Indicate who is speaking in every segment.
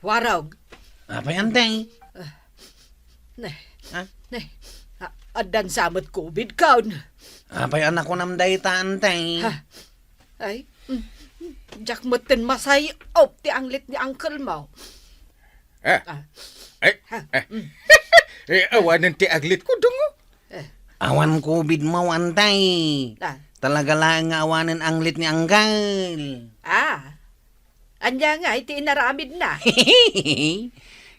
Speaker 1: Warog.
Speaker 2: Apa yan, Teng?
Speaker 1: Nay,
Speaker 2: Ha?
Speaker 1: nay. Adan samot COVID kaon.
Speaker 2: Apa yan ako namday taan, Teng?
Speaker 1: Ha? Ay, jak meten masay op ti anglit ni uncle mo.
Speaker 3: Ah.
Speaker 1: Ah.
Speaker 3: Ay, awanan ti aglit ko dungo.
Speaker 2: Awan COVID mo, antay.
Speaker 1: Ah.
Speaker 2: Talaga lang nga awanan ang lit ni Anggal.
Speaker 1: Anya nga, iti inaramid na.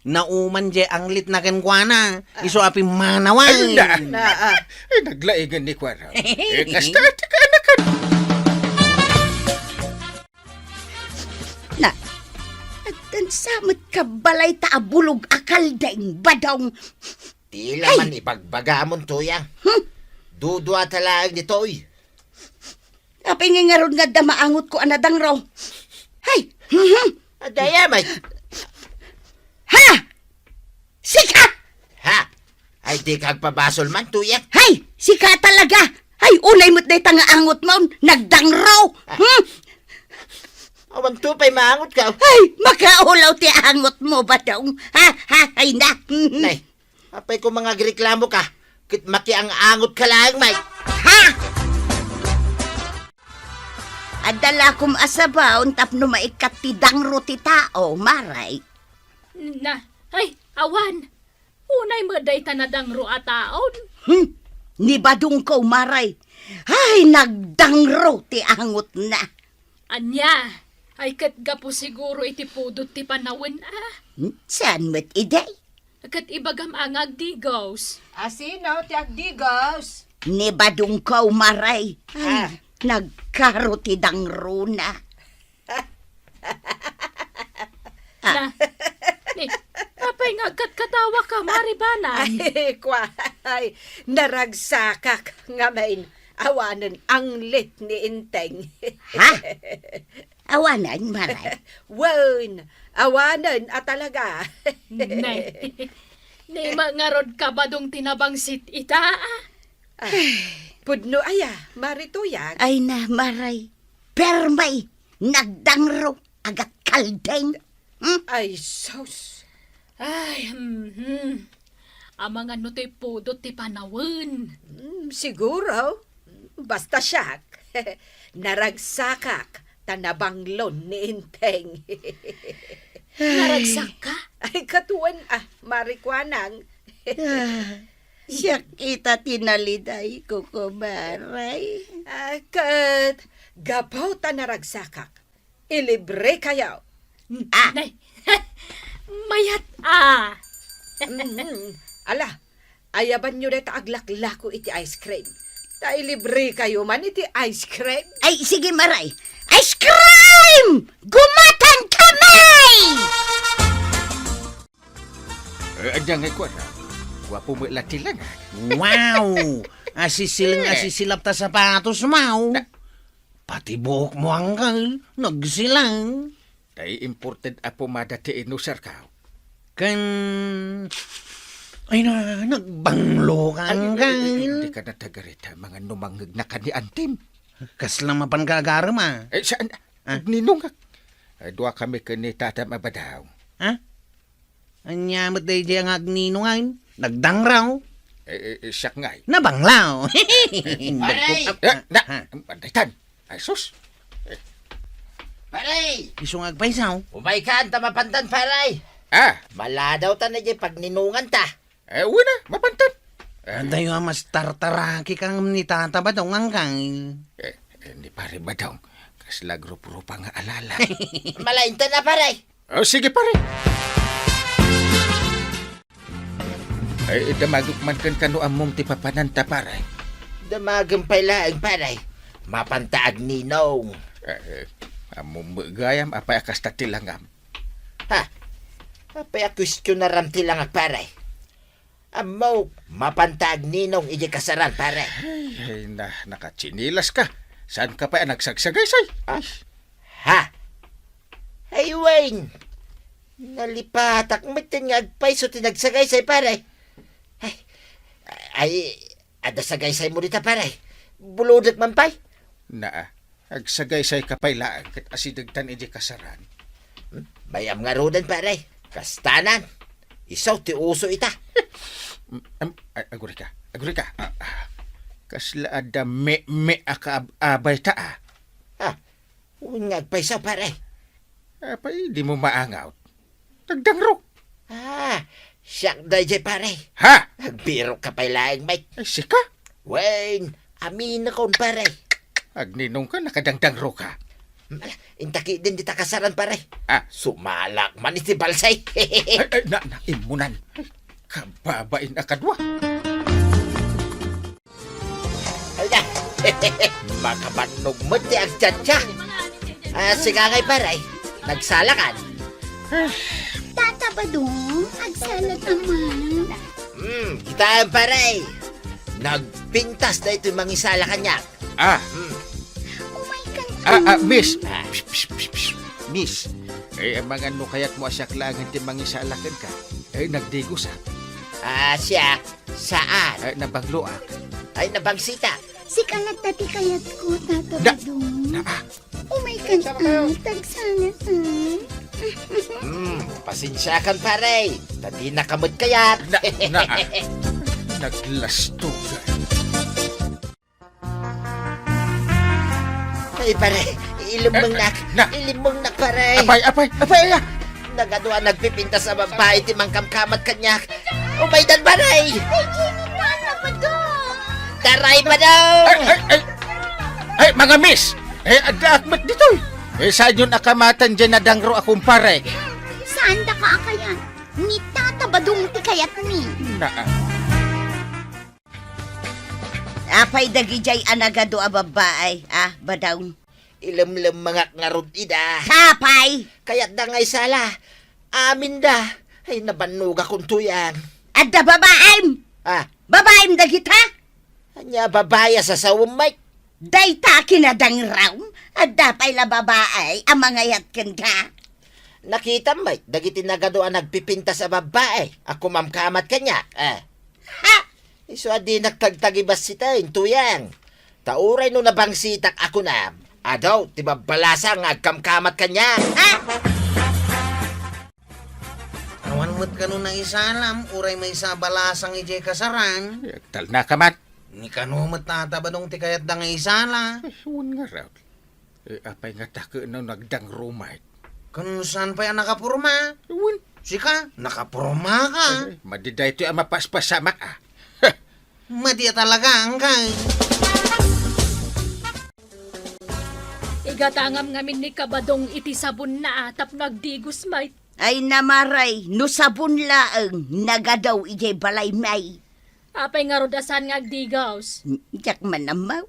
Speaker 2: Nauman je ang lit na kenkwana. Iso api manawan.
Speaker 3: Ayun na.
Speaker 1: Na,
Speaker 3: Naglaigan ni Kwara. Kasta ati ka anakan.
Speaker 4: Na, agdan samot ka balay taabulog akal daing badong.
Speaker 5: Tila man ipagbagamon to ya. Dudwa talagang ditoy.
Speaker 4: Apay nga ron nga damaangot ko anadang raw. Hay!
Speaker 5: Adaya may.
Speaker 4: Ha! Sika!
Speaker 5: Ha? Ay di kagpabasol man to ya.
Speaker 4: Hay! Sika talaga! Hay! Unay mo't day tangaangot mo, nagdang raw!
Speaker 5: Awan to pa'y maangot ka.
Speaker 4: Hay! Makaulaw ti angot mo ba daw? Ha? Ha? Hay na!
Speaker 5: Nay, apay ko mga reklamo ka. Kit maki ang angot ka lang, may.
Speaker 4: Ha? Adala kum asabaw, tapno maikat ti dangro ti tao, maray.
Speaker 6: Na, ay, awan. Unay mo day tanadangro a taon.
Speaker 4: Ni badung ko, maray. Ay, nagdangro ti angot na.
Speaker 6: Anya, ay katgapo siguro iti pudot ti panawin
Speaker 4: Saan mo't iday?
Speaker 6: Kat ibagam ang agdigos.
Speaker 1: asino ti agdigos?
Speaker 4: Ni badung ko, maray. Ay, nagkaro ti dangro na.
Speaker 6: Na, ni, apay nga katawa ka, maribanan.
Speaker 1: Ay, ay, naragsakak nga main. Awanan ang lit ni Inteng.
Speaker 4: Ha? Awanan, maray.
Speaker 1: Wan, awanan at talaga.
Speaker 6: Nay, ni mangarod ka ba dong tinabang sit ita?
Speaker 1: Pudno aya, marituyag.
Speaker 4: Ay na, maray. Permay, nagdangro, agat kaldeng.
Speaker 1: Ay, sos.
Speaker 6: Ay, ang mga nutoy pudot ti panawin.
Speaker 1: Siguro. Basta siyak. Naragsakak, tanabanglon ni Inteng.
Speaker 6: Naragsak ka?
Speaker 1: Ay, katuan, marikwanang.
Speaker 4: Siya kita tinaliday ko, kumaray.
Speaker 1: Kat, gabaw ta naragsakak. Ilibre kayo.
Speaker 6: Nay, mayat
Speaker 1: Ala, ayaban nyo na aglaklako iti ice cream. Ta ilibre kayo man iti ice cream.
Speaker 4: Ay, sige, maray. Ice cream! Gumatan kamay!
Speaker 3: Anya nga Kwara. Wapo mo lati lang.
Speaker 2: Wow! Asisilap ta sapatos mo. Pati buhok mo, Anggal. Nagsilang.
Speaker 3: Tay imported apo madati inusar ka.
Speaker 2: Kan... Ay na, nagbanglo ka, Anggal.
Speaker 3: Hindi ka natagarita mga numangag na kani antim.
Speaker 2: Kaslang mapankagarma.
Speaker 3: Saan? Ninungak. Dua kami kani tata mabadaw.
Speaker 2: Ha? Anyamot day di ang agninungan. Nagdangraw.
Speaker 3: Siyak ngay.
Speaker 2: Nabanglaw.
Speaker 5: Paray!
Speaker 3: Pandaitan. Ay, sus.
Speaker 5: Paray!
Speaker 2: Isong agpaisaw.
Speaker 5: Umay ka, tamapantan, paray. Mala daw ta na dyan pag ninungan ta.
Speaker 3: Uwi na, mapantan.
Speaker 2: Anday nga mas tartaraki kang ni tata ba daw ngangkang.
Speaker 3: Hindi pare ba daw? Kasla grupo-grupa nga alala.
Speaker 5: Malainta na, paray.
Speaker 3: Sige pare. Ay, damagok man kan kano among tipapananta pare.
Speaker 5: Damagang pailaang, paray. Mapantaag ninong.
Speaker 3: Among magayam, apay akas tatilangam.
Speaker 5: Ha? Apay question na ram tilang paray. Amo, mapantaag ninong iji kasaran, paray.
Speaker 3: Ay, nakatsinilas ka. Saan ka pa nagsagsagaysay?
Speaker 5: Ha? Ay, Wayne. Nalipatak mo tinagpay so tinagsagaysay, paray. Ay, ada sagaysay mo dita, paray. Buludot man pay.
Speaker 3: Agsagaysay ka pa'y laang kat asidagtan iji kasaran.
Speaker 5: Bayam nga rodan pare. Kastanan. Isaw ti uso ita.
Speaker 3: Aguri ka. Kasla ada me aka abay ta
Speaker 5: Ungag pa isaw pare.
Speaker 3: Apay, di mo maangaw. Nagdangro.
Speaker 5: Siyak dayjay pare.
Speaker 3: Ha?
Speaker 5: Nagbiro ka pa laing mate.
Speaker 3: Ay, sika?
Speaker 5: Wen, amin na kon pare.
Speaker 3: Agninong ka, nakadangdangro ka.
Speaker 5: Intaki din di takasaran pare.
Speaker 3: Ah.
Speaker 5: Sumalak man iti balsay.
Speaker 3: Ay, imunan. Ay, kababain akadwa.
Speaker 5: Ala, makabanog mo ti agtsatsa. Sige ngay pare, nagsalakan.
Speaker 7: Tata Badong, agsalat naman.
Speaker 5: Kita pare. Nagpintas na ito yung mga isala kanya.
Speaker 7: Oh my God.
Speaker 3: Miss.
Speaker 5: Ah.
Speaker 3: Miss. Ang mga ano kaya't mo asyak lang ang timang isalakan ka. Nagdigos
Speaker 5: Siya, saan?
Speaker 3: Nabangloak.
Speaker 5: Ay, nabangsita.
Speaker 7: Si kalat dati kayat ko, Tata
Speaker 3: Da-
Speaker 7: Badong.
Speaker 3: Na,
Speaker 7: Oh my God, tagsalat
Speaker 5: Pasensyakan pare. Tadi nakamot kayat.
Speaker 3: Naglastugan.
Speaker 5: Ay pare, ilimong nak.
Speaker 3: na.
Speaker 5: Ilimong nak pare.
Speaker 3: Apay.
Speaker 5: Nagadwa nagpipinta sa babae ti mangkamkamat kanya. Umay dan pare.
Speaker 7: Tata Badong.
Speaker 5: Taray pa daw.
Speaker 3: Ay, mga miss! Ada akmat dito saan yun akamatan dyan na dangro akong pare?
Speaker 7: Saan da ka akayan? Ni Tata Badong ti kayat ni.
Speaker 4: Apay dagijay anagado a babae, badaw.
Speaker 5: Ilim-lim mga ngarod ida.
Speaker 4: Kapay!
Speaker 5: Kaya't da ngay sala. Amin da. Ay nabanuga kong tuyang.
Speaker 4: Adda babaem! Babaem dagita?
Speaker 5: Anya babaya sa sawumay.
Speaker 4: Dayta kinadang raw, adda pay la babae, amangayat ken ka.
Speaker 5: Nakita may, dagiti nagadoan nagpipinta sa babae. Ako mamkamat kanya.
Speaker 4: Ha?
Speaker 5: Iso adi nagtagtagibas sita, tuyang. Tauray no nabang sitak ako na. Adaw, ti babalasa nga agkamkamat kanya.
Speaker 2: Awan mo't kanun na isalam, uray may isa balasang ijay kasaran.
Speaker 3: Tal na kamat.
Speaker 2: Ni kanumot Tata Badong ti kayat da nga isala.
Speaker 3: Huwag nga raw. Apay nga tako na nagdangro may.
Speaker 2: Kung saan pa yan nakapurma?
Speaker 3: Huwag.
Speaker 2: Sika, nakapurma ka.
Speaker 3: Madiday ito ang mapaspasamak
Speaker 2: Mati talaga ang kay.
Speaker 6: Igatangam ngamin ni Kabadong iti sabon na atap nagdigos may.
Speaker 4: Ay namaray, no sabon laeng, nagadaw ijay balay may.
Speaker 6: Apay nga rodasan nga agdigaws.
Speaker 4: Jak man namaw.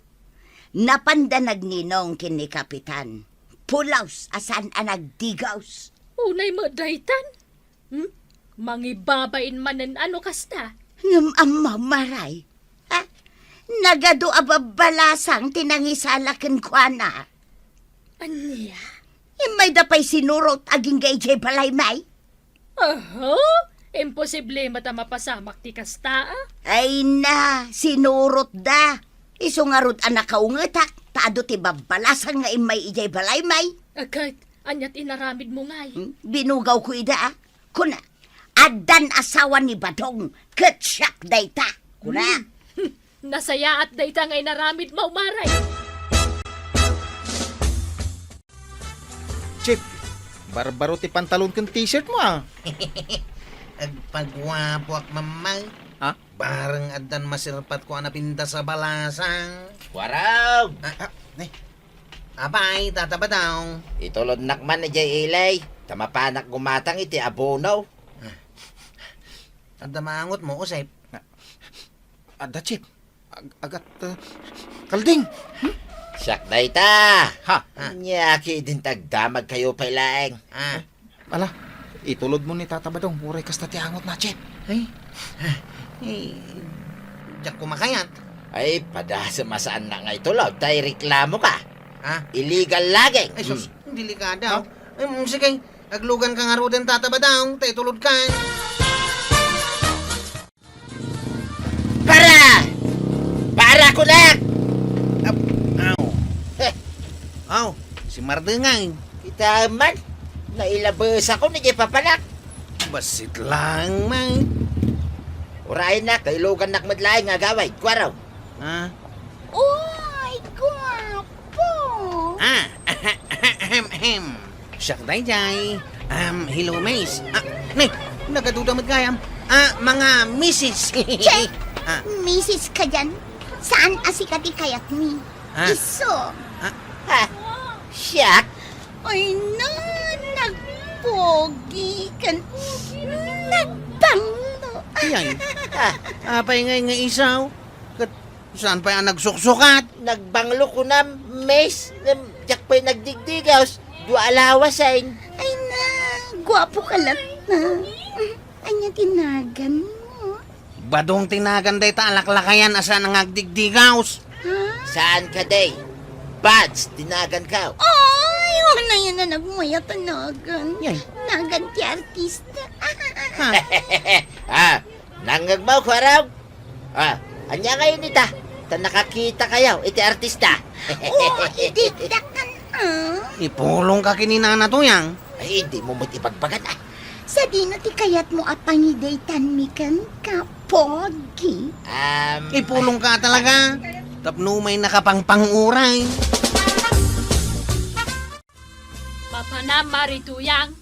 Speaker 4: Napanda nagninong kini kapitan. Pulaws asan ang nagdigaws.
Speaker 6: Unay mo daytan. Mangibabain manen ano kasta.
Speaker 4: Ngam amaw maray. Nagado ababalasang tinangisalaken kwa na.
Speaker 6: Anya?
Speaker 4: May dapay sinurot aging gayjay balay may.
Speaker 6: Imposible mata mapasamak ti kasta.
Speaker 4: Ay na, sinurot da. Iso nga rod anak kaungetak, taado ti babalasang nga imay ijay balay may.
Speaker 6: Agad, anyat inaramid mo ngay.
Speaker 4: Binugaw ko ida. Kuna, adan asawa ni Badong, ketsyak dayta. Kuna.
Speaker 6: Nasaya at dayta ngay naramid mo, maray.
Speaker 3: Chip, barbaro ti pantalon kang t-shirt mo
Speaker 2: Agpagwapo ak mamay.
Speaker 3: Ha?
Speaker 2: Barang adan masirpat ko anapinta sa balasang.
Speaker 5: Waraw!
Speaker 2: Abay, Tata Badong.
Speaker 5: Itulod nakman ni Jay Ilay. Tamapanak gumatang iti abonaw.
Speaker 2: Adda maangot mo, Usep.
Speaker 3: Ada Chip. Agat kalding.
Speaker 5: Siyak dayta.
Speaker 3: Ha?
Speaker 5: Nyaki din tagdamag kayo pailaeng.
Speaker 3: Ala, itulod mo ni Tata Badong. Uray kasta ti angot na Chip.
Speaker 2: Diyak kumakayat.
Speaker 5: Ay, padasa masaan na nga itulog. Tay reklamo ka.
Speaker 2: Ha?
Speaker 5: Illegal laging.
Speaker 2: Ay, sus, delikada. Sige, aglugan ka nga roden, Tata Badong. Tayo tulod ka.
Speaker 5: Para ko na!
Speaker 2: Si Mardengay.
Speaker 5: Kita man. Nailabas ako ni Papalak.
Speaker 2: Basit lang, man.
Speaker 5: Urahin na, kailugan nak madlaing nga gaway. Kwaraw.
Speaker 2: Ah,
Speaker 7: Uy, guwapo!
Speaker 2: ahem. Siyak dayjay. Hello, Mace. Nay, nagaduda magkayam. Mga misis.
Speaker 7: Che!
Speaker 2: Ah.
Speaker 7: Misis ka dyan? Saan asikati kayat mi?
Speaker 2: Ah.
Speaker 7: Iso!
Speaker 5: Ha? Siyak?
Speaker 7: Ay na, nagpogi kan. Nagbango.
Speaker 2: Yan.
Speaker 5: Ha?
Speaker 2: Apay nga isaw. Saan pa yan nagsuksukat?
Speaker 5: Nagbanglo ko na, mes. Diyak pa'y nagdigdigaws. Dua alawasain.
Speaker 7: Ay na, gwapo ka lang na. Anya tinagan mo.
Speaker 2: Badong tinagan day ta alaklakayan asa nangagdigdigaws.
Speaker 5: Saan ka, day? Bads, tinagan ka.
Speaker 7: Ay, wala na yan na nagmaya tanagan.
Speaker 2: Yan.
Speaker 7: Nagan ti artista.
Speaker 5: Nangagmaw ko araw. Anya kayo nita? Ta nakakita kayo, iti artista.
Speaker 7: Oo, idikdakan
Speaker 2: Ipulong ka kininana to yang.
Speaker 5: Ay, hindi mo mo't ipagbagan
Speaker 7: Sa di na ti kayat mo at pangidaytan mi kan ka, pogi.
Speaker 2: Ipulong ka talaga. Tapno may nakapangpanguray.
Speaker 6: Papa na marituyang.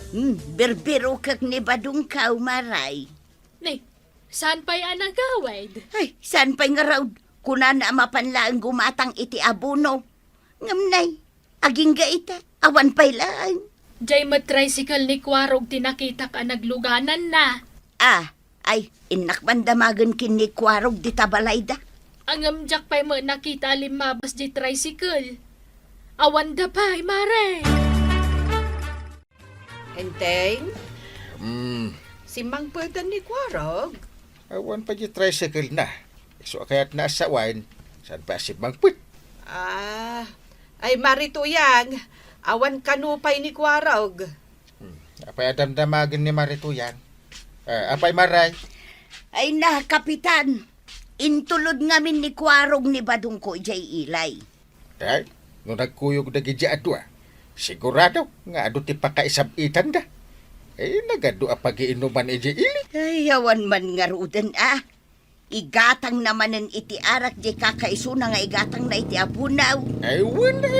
Speaker 4: Berbero kag ni Badong ka umaray.
Speaker 6: Ni, saan pa'y anagawid?
Speaker 4: Ay, saan pa'y nga raw? Kuna na mapanlaang gumatang iti abuno. Ngamnay, aging gaita, awan pa'y laang.
Speaker 6: Jay tricycle ni Kwarog tinakita ka nagluganan na.
Speaker 4: Ay, inakman damagan kin ni Kwarog di tabalayda.
Speaker 6: Ang amjak pa'y mo nakita limabas di tricycle. Awan da pa'y mare.
Speaker 1: Enteng? Si Mang Pwede ni Kwarog.
Speaker 3: Awan pa yung tricycle na. So kaya't nasa wine, saan pa si Bangput?
Speaker 1: Ay marituyang. Awan kanupay ni Kwarog.
Speaker 3: Apay adamdamagan ni Marituyan. Apay Maray.
Speaker 4: Ay na, kapitan. Intulod ngamin ni Kwarog ni Badong ko jay ilay.
Speaker 3: Ay, nung nagkuyog na gidya adwa, sigurado nga ado ti pakaisabitan da. Nagado pag-iinuman iji ili.
Speaker 4: Ay, awan man nga rudan Igatang namanen iti arak di kakaiso na nga igatang na iti apunaw.
Speaker 3: Ay, wala.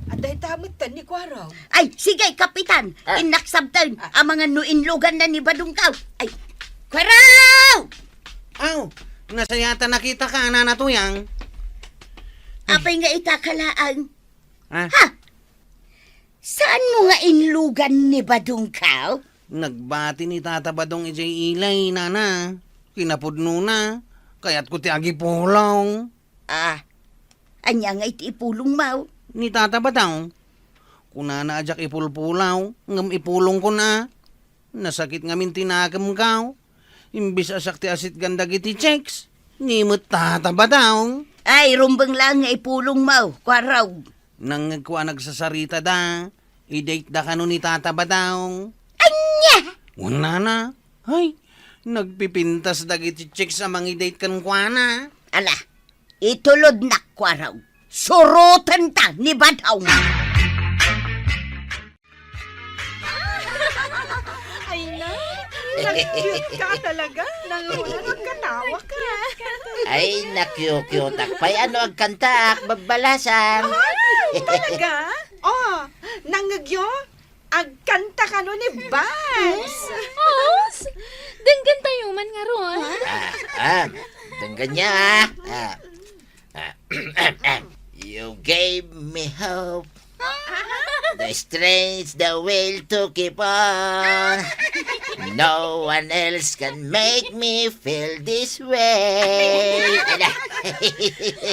Speaker 1: Aday tamit tan ni Kwarog.
Speaker 4: Ay, sige, kapitan. Inaksabtan
Speaker 3: Ah.
Speaker 4: ang mga nuinlugan na ni Badungkaw. Ay, Kwaraw!
Speaker 2: Aw, nasa yata nakita ka, nana to yang.
Speaker 4: Apay nga itakalaan.
Speaker 2: Ha?
Speaker 4: Saan mo nga inlugan ni Badungkaw?
Speaker 2: Nagbati ni Tata Badong ijay ilay, nana. Kinapudno na. Kaya't ko ti agi pulong.
Speaker 4: Anya nga iti ipulong mau.
Speaker 2: Ni Tata Badong. Kuna na ajak ipulpulaw, ngam ipulong ko na. Nasakit ngamin tinagam kaw. Imbis asak ti asit gandag iti checks. Nimot Tata Badong.
Speaker 4: Ay, rumbang lang nga ipulong mau. Kwaraw.
Speaker 2: Nang nagkuha nagsasarita da. I-date da kano ni Tata Badong.
Speaker 4: Anya!
Speaker 2: Wala na. Ay, nagpipintas dagiti chicks sa mga date kan kwa na.
Speaker 4: Ala, itulod na Kwaraw. Surutan ta ni Badaw.
Speaker 1: Ay na, nag-cute ka talaga. Nangulog katawa ka.
Speaker 5: Ay, nakyukyut akpay. Ano ang kantaak, babalasan?
Speaker 1: Talaga? Nangagyo? Agkanta ka no ni Bas.
Speaker 6: Os, denggan tayo man nga ron.
Speaker 5: Tunggan niya, You gave me hope. The strength, the will to keep on. No one else can make me feel this way.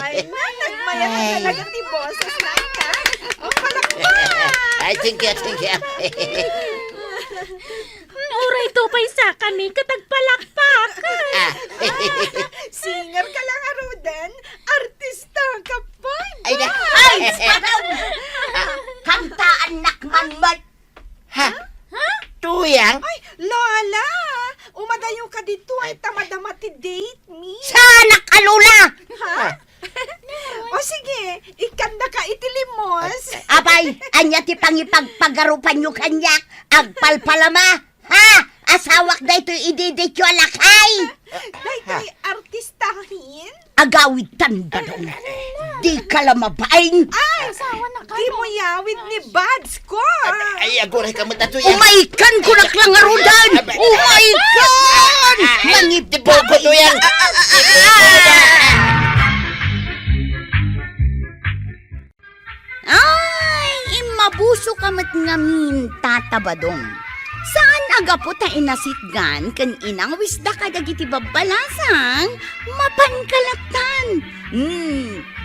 Speaker 1: Ay na, nagmaya ka talaga ni Boses na ka.
Speaker 5: Ay, thank you.
Speaker 6: Uray to pa'y sa kami katagpalakpak.
Speaker 1: Singer ka lang, Arudan. Artista ka pa.
Speaker 5: Ay,
Speaker 4: Badaw! Kantaan nakman man.
Speaker 5: Tuyang?
Speaker 1: Ay, Lola! Umadayo ka dito ay tamadama ti date me.
Speaker 4: Sana kalula!
Speaker 1: Ha? O sige, ikanda ka itilimos.
Speaker 4: Abay, Anya ti pangipagpagarupan nyo kanyak. Agpalpalama. Ha? Asawak da ito ididityo alakay.
Speaker 1: Day artistahin.
Speaker 4: Agawid tanda dong. Di ka lamabain.
Speaker 6: Asawa na ka.
Speaker 1: Di mo yawid ni Bads ko.
Speaker 5: Ay, agoray ka mo na tuyang.
Speaker 4: Umaikan ko na klang arudan. Umaikan. Mangip
Speaker 5: Di po ko tuyang.
Speaker 7: Ay, mabuso ka mat ngamin tatabadong. Saan aga po ta inasitgan kan inang wisda ka dagiti babalasang mapankalatan.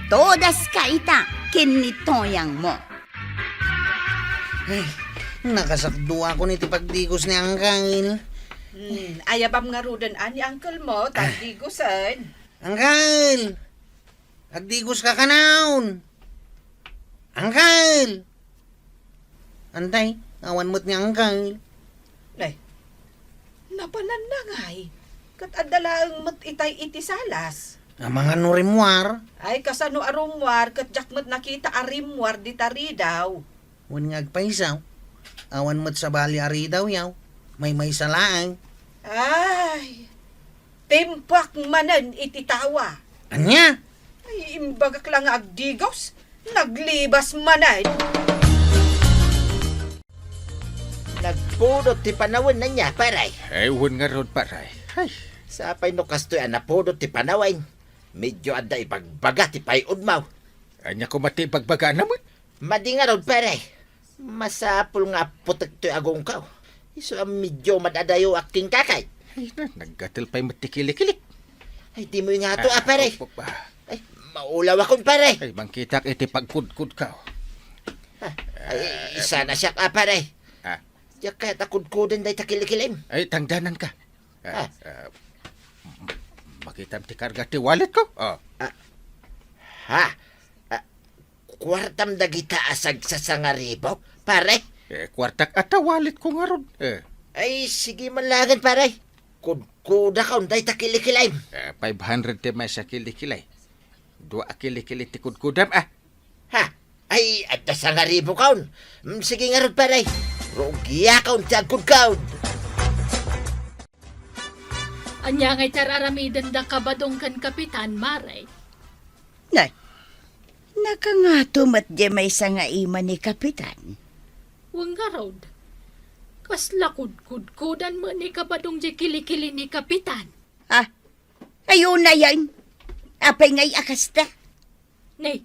Speaker 7: Todas ka ita kinitoyang mo.
Speaker 2: Nakasakdo ako ni tipagdigos ni Angkangil.
Speaker 1: Ayabam nga rudan ani uncle mo, tagdigusan.
Speaker 2: Angkal! Agdigos ka kanaon! Angkal! Antay, awan mo't ni Angkal.
Speaker 1: Nay, napanan na ngay. Kat adalaang mat itay iti salas.
Speaker 2: Ang mga nurimwar,
Speaker 1: Ay, kasano arumwar, kat jakmat nakita arimwar di tari daw.
Speaker 2: wan nga agpaisaw. Awan mo't sa bali ari daw yaw. May salaang.
Speaker 1: Ay, timpak manan iti tawa.
Speaker 2: Anya?
Speaker 1: Ay, imbagak lang nga agdigos. Naglibas manan.
Speaker 5: Nagpudot ti panawin na niya, paray.
Speaker 3: Ay, wan nga rod paray. Ay,
Speaker 5: Sapay no kastoy anapudot ti panawin. Medyo adda ipagbaga ti payudmaw.
Speaker 3: anya ko mati pagbaga naman.
Speaker 5: Madi nga rod, paray. Masapul nga putek to'y agong kaw. Iso ang medyo madadayo aking kakay.
Speaker 3: Ay, naggatil pa'y matikili-kilik.
Speaker 5: Ay, di mo nga to, paray.
Speaker 3: Opo,
Speaker 5: Ay, maulaw akong, paray.
Speaker 3: Ay, mangkitak iti pagkudkud ka.
Speaker 5: Ay, isa na siya, paray.
Speaker 3: Ah,
Speaker 5: Diyak kahit akudkudin day takilikilim.
Speaker 3: ay, tangdanan ka.
Speaker 5: Ah.
Speaker 3: Makita ti karga ti wallet ko. Oh.
Speaker 5: Ha? Kwartam dagita asag sa sangaribo, pare.
Speaker 3: Kwartak ata wallet ko nga ron.
Speaker 5: Ay, sige malagan, pare. Kuda ka unday takilikilim.
Speaker 3: 500 ti may sa kilikilay. 2 kilikili ti kudkudam.
Speaker 5: Ha? Ay, at na sangaribo kaun. Sige nga ron, pare. Rugya kaun ti agkudkaun.
Speaker 6: Anya ngay tararamidan da kabadong kan kapitan, Maray.
Speaker 4: Nay, nakangatumat di may sangaiman ni Kapitan.
Speaker 6: Huwag nga road. Kasla kudkudan mo ni kabadong di kilikili ni kapitan.
Speaker 4: Ha? Ayun na yan. Apay ngay akasta.
Speaker 6: Nay,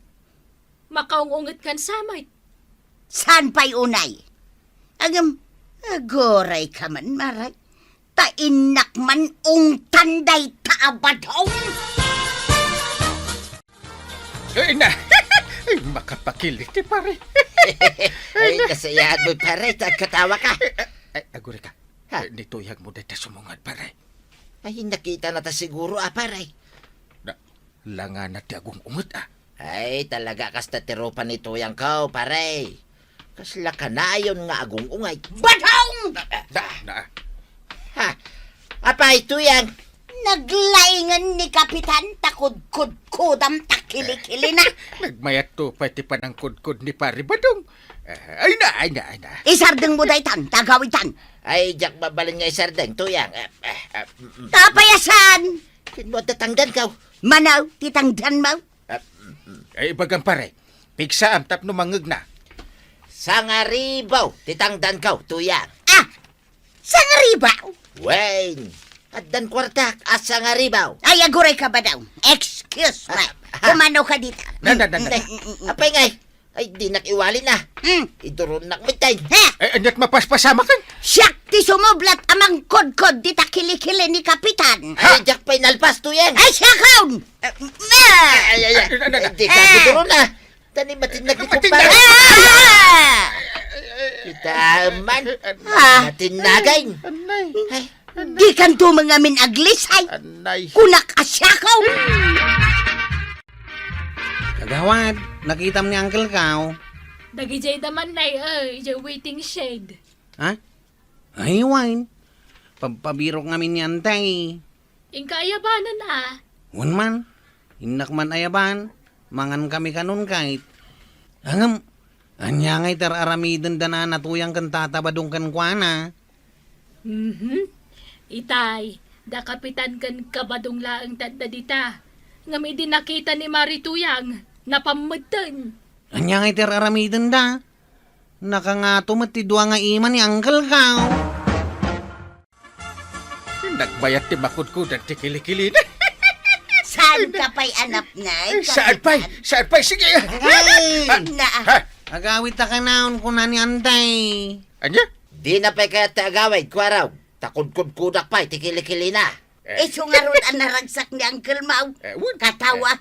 Speaker 6: makaungungat kan samay.
Speaker 4: Saan pa'y unay? Agoray ka man, maray. Tainak man tanday taabadong.
Speaker 3: Ay, na! Ay, makapakilit ti pare.
Speaker 5: Ay, kasayahan mo, pare. Katawa ka.
Speaker 3: Ay, aguri ka.
Speaker 5: Ha?
Speaker 3: Nituyag mo dito sumungad pare.
Speaker 5: Ay, nakita na ta siguro, pare.
Speaker 3: Langan na ti agong ungot
Speaker 5: Ay, talaga kasta tirupan nito yang kau, pare. Kasla ka na ayon nga agong ungay.
Speaker 4: Badong!
Speaker 3: Na.
Speaker 5: Ha? Apa ito yang?
Speaker 4: Naglaingan ni Kapitan takod-kudam takili-kili na.
Speaker 3: Nagmayat to pati pa ng kudkud ni pare Badong. Ay na.
Speaker 4: Isardeng mo daytan, tagawitan.
Speaker 5: Ay, jak babalin nga isardeng to yang.
Speaker 4: Tapayasan!
Speaker 5: Kinmo tatangdan kau.
Speaker 4: Manaw, titangdan mo.
Speaker 3: Ay, bagang pare. Pigsa am tapno mangeg na.
Speaker 5: Sangaribaw, titangdan kau, tuyang.
Speaker 4: Sangaribaw!
Speaker 5: Wayne, addan kwartak, sangaribaw.
Speaker 4: Ay, aguray ka ba daw? Excuse me. Kumano ka dito?
Speaker 3: Na.
Speaker 5: Apay ngay, ay di nakiwali na. Iduron nakmitay.
Speaker 4: Ha?
Speaker 3: Ay, anyat mapaspasama kan.
Speaker 4: Siyak ti sumublat amang kod-kod di takili-kili ni Kapitan.
Speaker 5: Ay, jak pa'y nalpas, tuyang.
Speaker 4: Ay, siyakaw!
Speaker 5: Ay, di ka iduron na. Tani matinag ni kumpara. Kita man, matinagay.
Speaker 3: Anay.
Speaker 5: Ay,
Speaker 4: Di kan tumangamin aglisay.
Speaker 3: Anay.
Speaker 4: Kunak asyakaw.
Speaker 2: Kagawad, nakita mo ni Uncle Kao.
Speaker 6: Dagi jay daman nay, jay waiting shade.
Speaker 2: Ha? Ay, wine. Pabirok ngamin ni Antay.
Speaker 6: Ingka ayabanan na.
Speaker 2: Wan man. Inak man ayaban. Mangan kami kanun kahit. Anya ngay aramidon da na natuyang kan tatabadong kan kuana.
Speaker 6: Itay, da kapitan kan kabadong laang tanda dita. Ngami din nakita ni Marituyang, napamatan.
Speaker 2: Anya ngay aramidon da. Nakangato matidwa nga iman ni Uncle Kao.
Speaker 3: Nagbayat ti makudkudan ti kilikili na.
Speaker 4: Saan ka pa'y anap na?
Speaker 3: Saan pa'y? Saan pa'y? Sige.
Speaker 4: Na,
Speaker 3: Ha?
Speaker 2: Agawit ta ka naon ko na ni Antay.
Speaker 3: Anya?
Speaker 5: Di na pa'y kaya taagaway, kwaraw. Takod-kod-kudak pa'y, tikili-kili na.
Speaker 4: iso nga ron ang naragsak ni Uncle Mau.
Speaker 3: Wud.
Speaker 4: Katawa.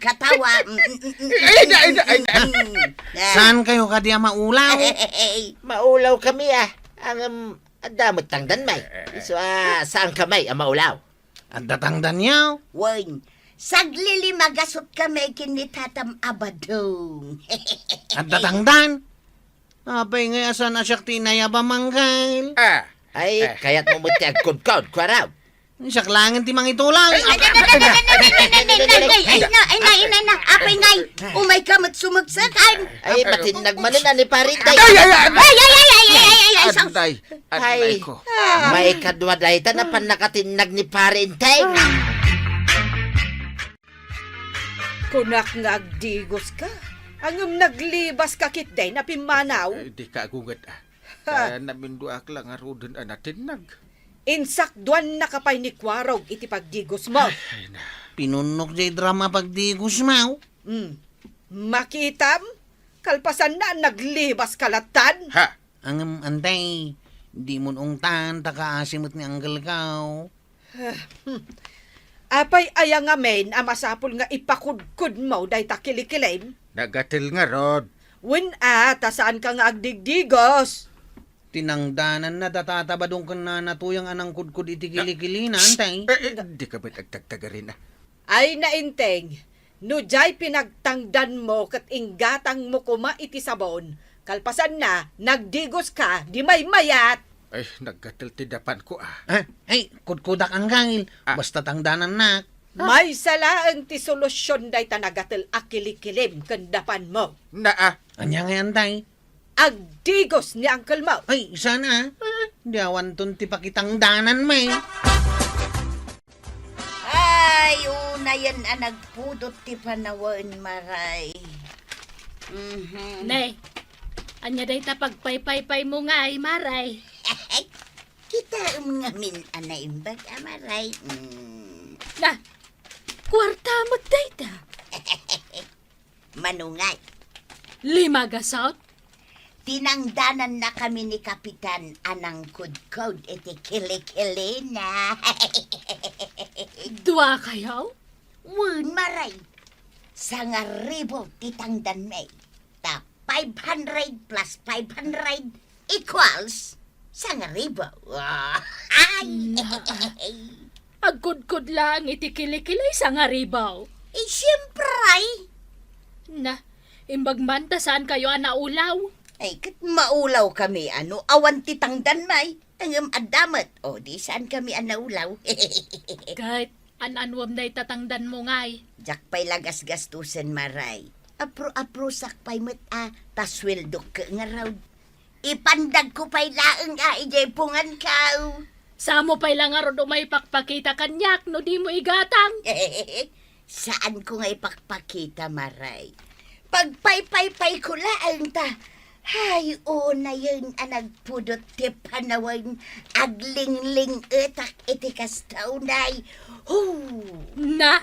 Speaker 2: Saan kayo kadya maulaw?
Speaker 5: Maulaw kami Ang damot tangdan may. So, saan kamay ang maulaw?
Speaker 2: At datangdan yaw.
Speaker 4: Wen, saglili magasot kami kinitatam abadong.
Speaker 2: At datangdan. Apay ngay asan asyak tinaya ba manggal?
Speaker 5: Ay, kaya't mumuti ang kod-kod, kwaraw.
Speaker 2: Siyak langin ti mang itulang.
Speaker 4: Ay, na. Apay ngay, umay ka mat sumagsakan.
Speaker 5: Ay, matinag manan ni Parintay.
Speaker 4: Ay,
Speaker 3: Antay. Antay
Speaker 5: Ay,
Speaker 3: ko.
Speaker 5: may kadwaday ta na panakatinag ni Parintay.
Speaker 1: Kunak nga agdigos ka. Ang naglibas ka kitday na pimanaw.
Speaker 3: Di ka agungat naminduak lang arudan anatinag.
Speaker 1: Insakduan na kapay ni Kwarog iti pagdigos mo.
Speaker 2: Pinunok jay drama pagdigos mau.
Speaker 1: Makitam, kalpasan na naglibas kalatan.
Speaker 3: Ha?
Speaker 2: Ang Antay, di mo ungtan takaasimot ni Uncle Kao.
Speaker 1: Apay aya nga men amasapol nga ipakudkud mo day takilikilim.
Speaker 3: Nagatil nga rod.
Speaker 1: Wen ta saan ka nga agdigdigos?
Speaker 2: Tinangdanan na tatatabadong ka na natuyang anang kudkud iti kilikili na, Antay.
Speaker 3: Di ka ba't agtagtagarin
Speaker 1: Ay nainteng, no jay pinagtangdan mo kat inggatang mo kuma iti sabon. Kalpasan na, nagdigos ka, di may mayat.
Speaker 3: Ay, nagatil ti dapan ko
Speaker 2: Ay, kudkudak ang gangil. Basta tangdanan na.
Speaker 1: May salaang ti solusyon day tanagatel akilikilim kandapan mo.
Speaker 2: Anya nga Antay.
Speaker 1: Agdigos ni Uncle Mau.
Speaker 2: Ay, sana. Di awan ton ti pakitangdanan may.
Speaker 4: Ay, una yan ang nagpudot ti panawan, maray.
Speaker 6: Nay, anya day ta pagpaypaypay mo nga ay maray.
Speaker 4: Kita ngamin anaimbag, maray.
Speaker 6: Na, kwarta mo day ta.
Speaker 4: Manungay.
Speaker 6: 5 gasot?
Speaker 4: Tinangdanan na kami ni Kapitan anang kudkod iti kilikili na.
Speaker 6: 2 kayaw?
Speaker 4: Wun, maray. Sangaribo titangdan may. Ta 500 plus 500 equals sangaribo. Ay!
Speaker 6: Agkudkod lang iti kilikilay sa nga ribaw.
Speaker 4: Siyempre ay.
Speaker 6: Na, imbag man ta saan kayo anaulaw?
Speaker 4: Ay, kat maulaw kami, awan titangdan may. Ang adamat. O, di saan kami anaulaw.
Speaker 6: Kahit anwam na itatangdan mo ngay.
Speaker 4: Jak pa'y lagas gastusan maray. Apro sakpay met tasweldo ka nga raw. Ipandag ko pa'y laang ijay pungan kao.
Speaker 6: Samo pa'y lang arod umay pakpakita kanyak no di mo igatang.
Speaker 4: Saan ko nga ipakpakita maray? Pagpaypaypay ko laang ta. Hay, una yun ang nagpudot ti panawang aglingling etak iti kastaunay.
Speaker 6: Na,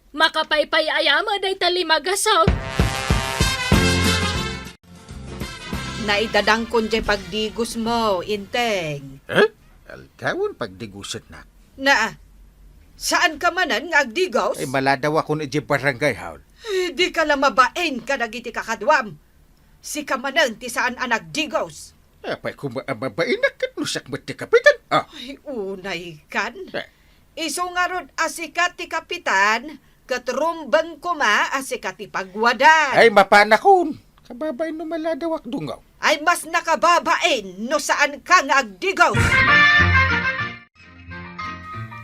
Speaker 6: makapaypay ayama day talimagasot.
Speaker 1: Naidadang kon jay pagdigos mo, inteng.
Speaker 3: Alkawon pagdigusot na.
Speaker 1: Na, saan ka manan nga agdigos?
Speaker 3: Ay, maladaw ako ni barangay haul.
Speaker 1: Di ka lang mabain ka nagiti kakadwam. Si kamanan ti saan ang nagdigos.
Speaker 3: Apay kumababain na katnusak mo ti kapitan.
Speaker 1: Ay, unay kan. Iso nga rod asikat ti kapitan, katrumbang kuma asikat ti pagwadan.
Speaker 3: Ay, mapanakon. Kababain no maladaw ak dungaw.
Speaker 1: Ay mas nakababain no saan ka nga agdigos.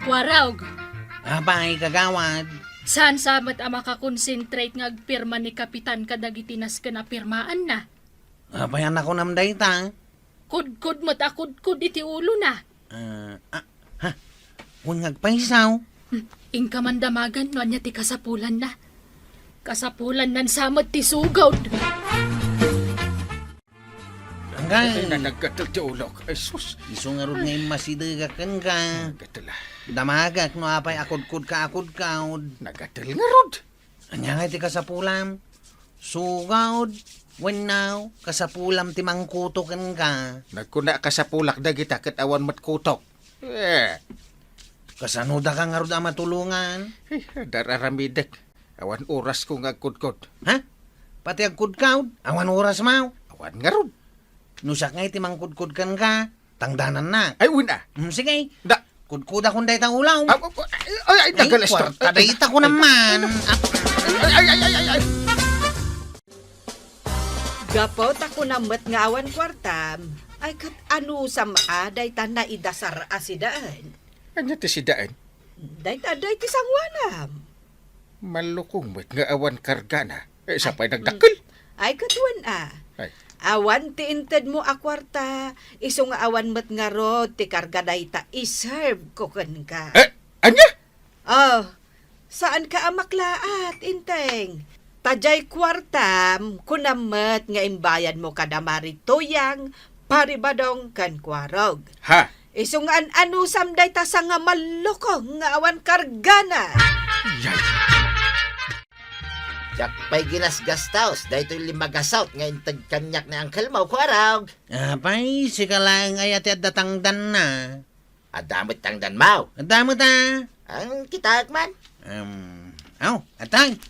Speaker 6: Warawg,
Speaker 2: Abay, kagawad.
Speaker 6: Saan samat ang makakonsentrate nga agpirma ni Kapitan kadagitinas ka na pirmaan na?
Speaker 2: Apayan ako nam dayta.
Speaker 6: Kudkod mo't akudkod iti ulo na.
Speaker 2: Kung ngagpaisaw.
Speaker 6: Ingka man damagan no anya ti kasapulan na. Kasapulan nan samot ti sugod.
Speaker 3: Ay,
Speaker 2: Angay.
Speaker 3: nagatal ti ulok. Ay, sus.
Speaker 2: Iso nga ron ngayon masidigakan ka.
Speaker 3: Nagatala.
Speaker 2: Damagak no apay akudkud ka.
Speaker 3: Nagatal nga rod.
Speaker 2: Anya nga ti kasapulam. Sugod. Wanaw. Kasapulam ti mangkutokan ka.
Speaker 3: Nagkuna ka sa pulak dagita kat awan mat kutok.
Speaker 2: Kasanuda ka nga ron ang matulungan.
Speaker 3: Dararamidek. Awan oras ko nga kudkod.
Speaker 2: Ha? Pati agkudkaw. Awan oras mau.
Speaker 3: Awan nga rod.
Speaker 2: Nusak nga iti mangkudkud kan ka. Tangdanan na.
Speaker 3: Ay, una.
Speaker 2: Sige.
Speaker 3: Da.
Speaker 2: Kudkuda kung day ulaw.
Speaker 3: Ay, nagalas to.
Speaker 2: Kadayita ko naman.
Speaker 3: Ay.
Speaker 1: Gapaw ta ko namat nga awan kwartam, ay kat ano sa maaday ta na idasar asidaan.
Speaker 3: Ano ti si Daan?
Speaker 1: Day ti sangwanam.
Speaker 3: Malukong met nga awan karga na. Isa pa'y nagdakil.
Speaker 1: Ay katuan
Speaker 3: Ay.
Speaker 1: Awan ti inted mo a kwarta, iso nga awan mat nga rod, ti karga day ta iserve ko kan ka.
Speaker 3: Anya?
Speaker 1: Oh, saan ka amaklaat, inteng? Tajay kwartam, kunamat nga imbayan mo kada marituyang, paribadong kan kwarog.
Speaker 3: Ha?
Speaker 1: Isong ano samday ta sa nga malukong nga awan kargana.
Speaker 3: Yan.
Speaker 5: Jak pa'y ginasgastaos, dahil 5 gasaut nga intag kanyak na angkal mo, kwarog.
Speaker 2: Apay, si kalang ayat at datangdan na.
Speaker 5: Adamot tang danmaw.
Speaker 2: Adamo ta.
Speaker 5: Ang kitag man.
Speaker 2: Atay.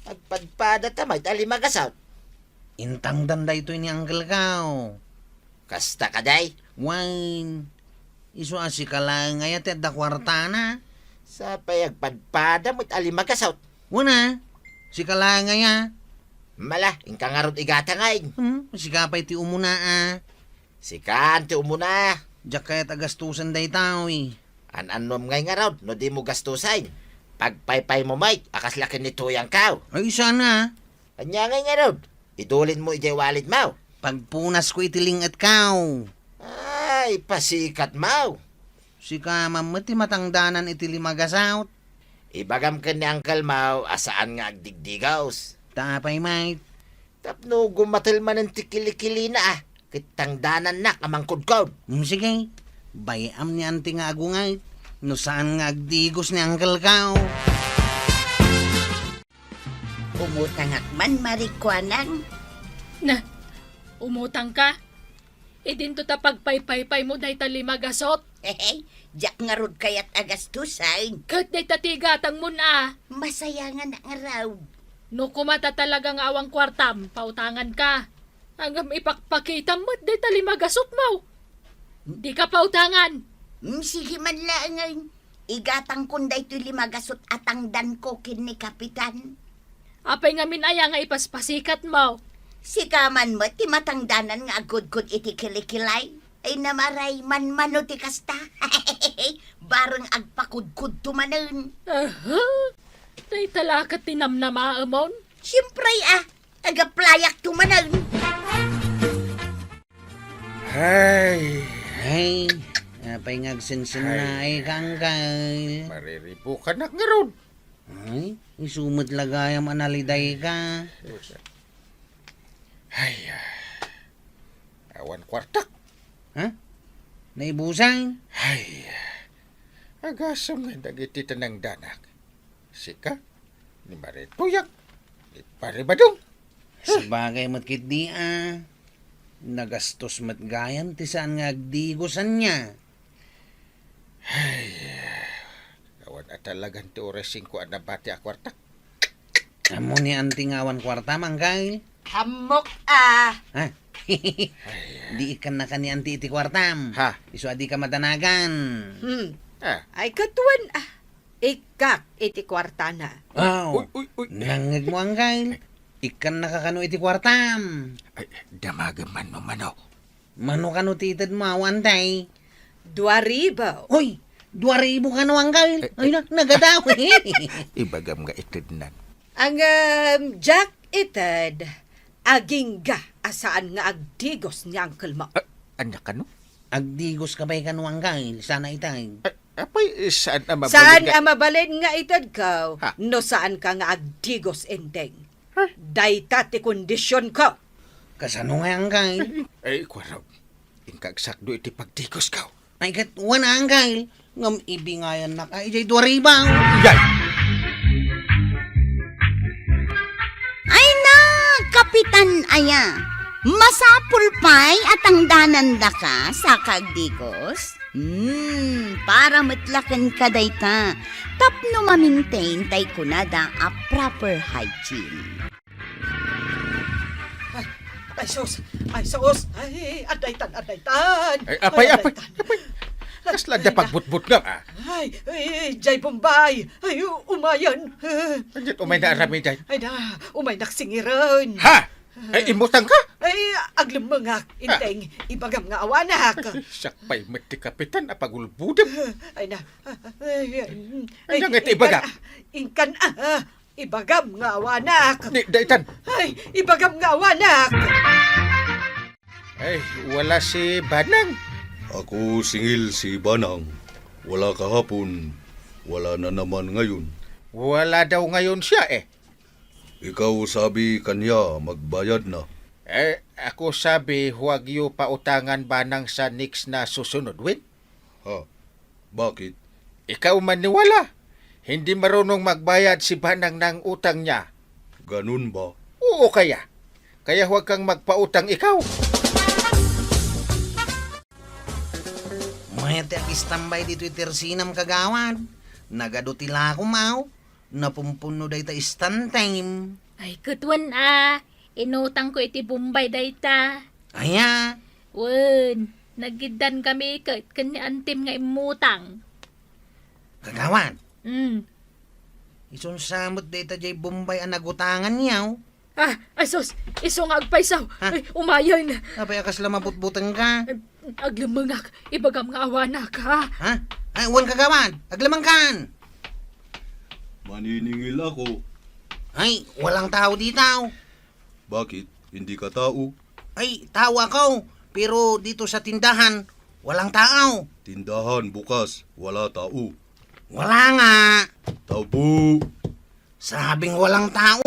Speaker 5: Agpadpada tamay, 5 gasaut.
Speaker 2: Intangdan da ito ni Uncle Kao.
Speaker 5: Kasta ka day.
Speaker 2: Wine. Iso si kalang ayat at da kwarta na.
Speaker 5: Sa payagpadpada mo't 5 gasaut.
Speaker 2: Una, si kalang aya.
Speaker 5: Mala, ingka nga ron igata ngayon.
Speaker 2: Si kapay ti umuna
Speaker 5: Si Kanti umuna.
Speaker 2: Diyak kayat agastusan day tao
Speaker 5: An-anom ngay nga raw, no di mo gastusain. Pagpaypay mo, Mike, akas laki ni Tuyang Kao.
Speaker 2: Ay, sana.
Speaker 5: Anya ngay nga raw, idulin mo ijay walid mo.
Speaker 2: Pagpunas ko itiling at kao.
Speaker 5: Ay, pasikat mo.
Speaker 2: Si kamam ti matangdanan iti 5 gasaut.
Speaker 5: Ibagam ka ni Uncle Mau, asaan nga agdigdigaws.
Speaker 2: Tapay mate.
Speaker 5: Tapno gumatal man ng tikili-kili na kitang danan na kamangkod-kod.
Speaker 2: Sige. Bayam ni anti nga agungay. No saan nga agdigos ni Uncle Kao.
Speaker 4: Umutangak man marikwanang.
Speaker 6: Na, umutang ka? Idin to ta pagpaypaypay mo dahi ta 5 gasot.
Speaker 4: Hehe, jak nga rod kayat agastusain.
Speaker 6: Kat dahi ta tigatang mo na.
Speaker 4: Masaya nga na nga raw.
Speaker 6: No kumata talagang awang kwartam, pautangan ka. Hanggang ipakpakita mo dahi ta 5 gasot mo. Di ka pautangan.
Speaker 4: Sige man lang ngayon. Igatang kunday ito'y 5 gasot atang dan ko kin ni Kapitan.
Speaker 6: Apay nga minaya nga ipaspasikat mo.
Speaker 4: Si kaman mo, ti matangdanan nga agud-gud iti kilikilay. Ay namaray man ti kasta. Barang agpakudkud tumanon.
Speaker 6: Dahi talakat tinamnama amon.
Speaker 4: Siyempre tagaplayak tumanon.
Speaker 3: Ay.
Speaker 2: Ay, apay nga agsinsin na ay kangkay.
Speaker 3: Mariripo ka na nga rod.
Speaker 2: Ay, isumot lagayam analiday ka.
Speaker 3: Ay, awan kwartak.
Speaker 2: Ha? Naibusan?
Speaker 3: Ay, agasam nga dagiti tanang danak. Sika, ni Marituyak, ni Paribadong.
Speaker 2: Sabagay matkit di Nagastos matgayan ti saan nga agdigosan niya.
Speaker 3: Ay, awan at talagang ti oras 5 na bati a kwartak.
Speaker 2: Amo ni anting awan kwarta mangkay.
Speaker 1: Hamok
Speaker 2: Ha? Di ikan na kani anti iti kwartam.
Speaker 3: Ha?
Speaker 2: Iso adi ka madanagan.
Speaker 1: Ay katuan ikak iti kwarta na.
Speaker 2: Wow.
Speaker 3: Uy.
Speaker 2: Langag mo angkay. Ikan nakakano iti kwartam.
Speaker 3: Ay, damagaman mo mano.
Speaker 2: Mano kano titid mo awantay.
Speaker 1: 2,000.
Speaker 2: Uy, 2,000 ka no, Angkal. Ay na, nagadaw
Speaker 3: Ibagam nga itidnan.
Speaker 1: Ang Jack ited, aging ga asaan nga agdigos ni Uncle Mo.
Speaker 3: Anya ka no?
Speaker 2: Agdigos ka ba ka no, Angkal? Sana itay.
Speaker 3: Apay, saan ang mabulig
Speaker 1: Saan
Speaker 3: nga?
Speaker 1: ang mabalin nga ited ka?
Speaker 3: Ha?
Speaker 1: No saan ka nga agdigos ending? Dayta ti kondisyon ko.
Speaker 2: Kasano nga, Angkal?
Speaker 3: Ay, kwaraw. Ingkag sakdo iti pagtikos ka.
Speaker 2: Ay kat, wana, Angkal. Ngam ibingayan na ka, ijay 2,000.
Speaker 3: Yan!
Speaker 7: Ay na, Kapitan Aya. Masapul pa'y at ang dananda ka sa kagdigos? Para matlakan ka dayta. Tapno mamintain tay kunada a proper hygiene.
Speaker 1: Ay, sus! Ay, sus! Ay, adaytan!
Speaker 3: Ay, apay. Kasla da pagbutbut nga,
Speaker 1: Jay Bombay! Ay, umayan!
Speaker 3: Andiyan umay na arami dyan.
Speaker 1: Ay na, umay naksingiran!
Speaker 3: Ha? Ay, imutang ka?
Speaker 1: Ay, aglimangak, inteng, ibagam nga awanak!
Speaker 3: Sakpay mati kapitan apagulbudam.
Speaker 1: Ay na,
Speaker 3: Ay, nangit ibagam.
Speaker 1: Ingkan, ibagam nga awanak!
Speaker 3: Di, daitan.
Speaker 1: Ay, ibagam nga awanak!
Speaker 3: Ay, wala si Banang.
Speaker 8: Ako singil si Banang. Wala kahapon. Wala na naman ngayon.
Speaker 3: Wala daw ngayon siya
Speaker 8: Ikaw sabi kanya magbayad na.
Speaker 3: Ako sabi huwag yu pautangan Banang sa next na susunod, Win.
Speaker 8: Ha? Bakit?
Speaker 3: Ikaw maniwala. Hindi marunong magbayad si Banang ng utang niya.
Speaker 8: Ganun ba?
Speaker 3: Oo kaya. Kaya huwag kang magpautang ikaw.
Speaker 2: Mayat ang istambay dito itersinam kagawan. Nagadutila ako mau. Napumpuno day ta istan time.
Speaker 6: Ay, kutwan inutang ko iti Bombay dayta.
Speaker 2: Aya,
Speaker 6: Wen, nagidan kami kat kani antim nga imutang.
Speaker 2: kagawan.
Speaker 6: Mm.
Speaker 2: Samot day ta jay Bombay ang nagutangan niyaw.
Speaker 6: Ay sus, isong agpaysaw.
Speaker 2: Ha?
Speaker 6: Ay, umayan.
Speaker 2: Apay akas lamabutbutan ka.
Speaker 6: Aglimangak, ibagam nga awana ka.
Speaker 2: Ha? Ay, uwan kagawan. Aglamang kan.
Speaker 8: Maniningil ako.
Speaker 2: Ay, walang tao dito.
Speaker 8: Bakit? Hindi ka tao?
Speaker 2: Ay, tao ako. Pero dito sa tindahan, walang tao.
Speaker 8: Tindahan bukas. Wala tao.
Speaker 2: Wala nga.
Speaker 8: Tao po.
Speaker 2: Sabing walang tao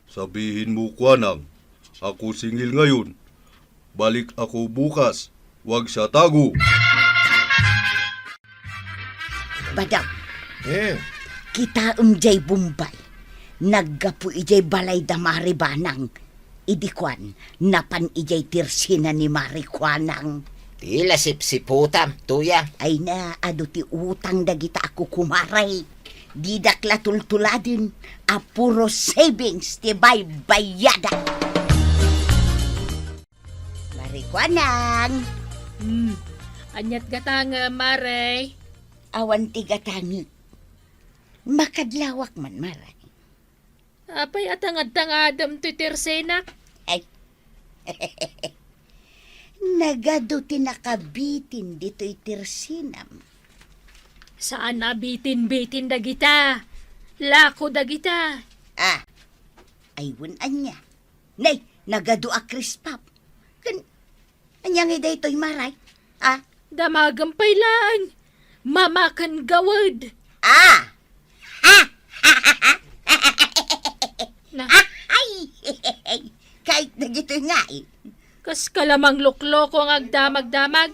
Speaker 8: Sabihin mo, Kwanang. Ako singil ngayon. Balik ako bukas. Huwag siya tago.
Speaker 4: Badang, kita jay Bombay. Naggapu ijay balay da Maribanang. Idikwan, napan ijay tirsina ni Marikwanang.
Speaker 5: Tila sipsiputam, tuya.
Speaker 4: Ay na, ado ti utang dagita ako kumaray. Di dakla tultuladin, apuro savings ti bayada. Marikwanang,
Speaker 6: Anyat gatang maray.
Speaker 4: awan ti gatangi. Makadlawak man maray.
Speaker 6: Apay atang-adam to tersenak.
Speaker 4: Ay, nagado ti nakabitin dito itirsinam.
Speaker 6: Saan nabitin-bitin dagita? Lako dagita.
Speaker 4: Aywan anya. Nay, nagado a krispap. Anyang ida ito'y maray.
Speaker 6: Damagampay lang. Mamakan gawad. Na,
Speaker 4: Ay, kahit na dito nga
Speaker 6: kas kalamang lukloko ang agdamag-damag.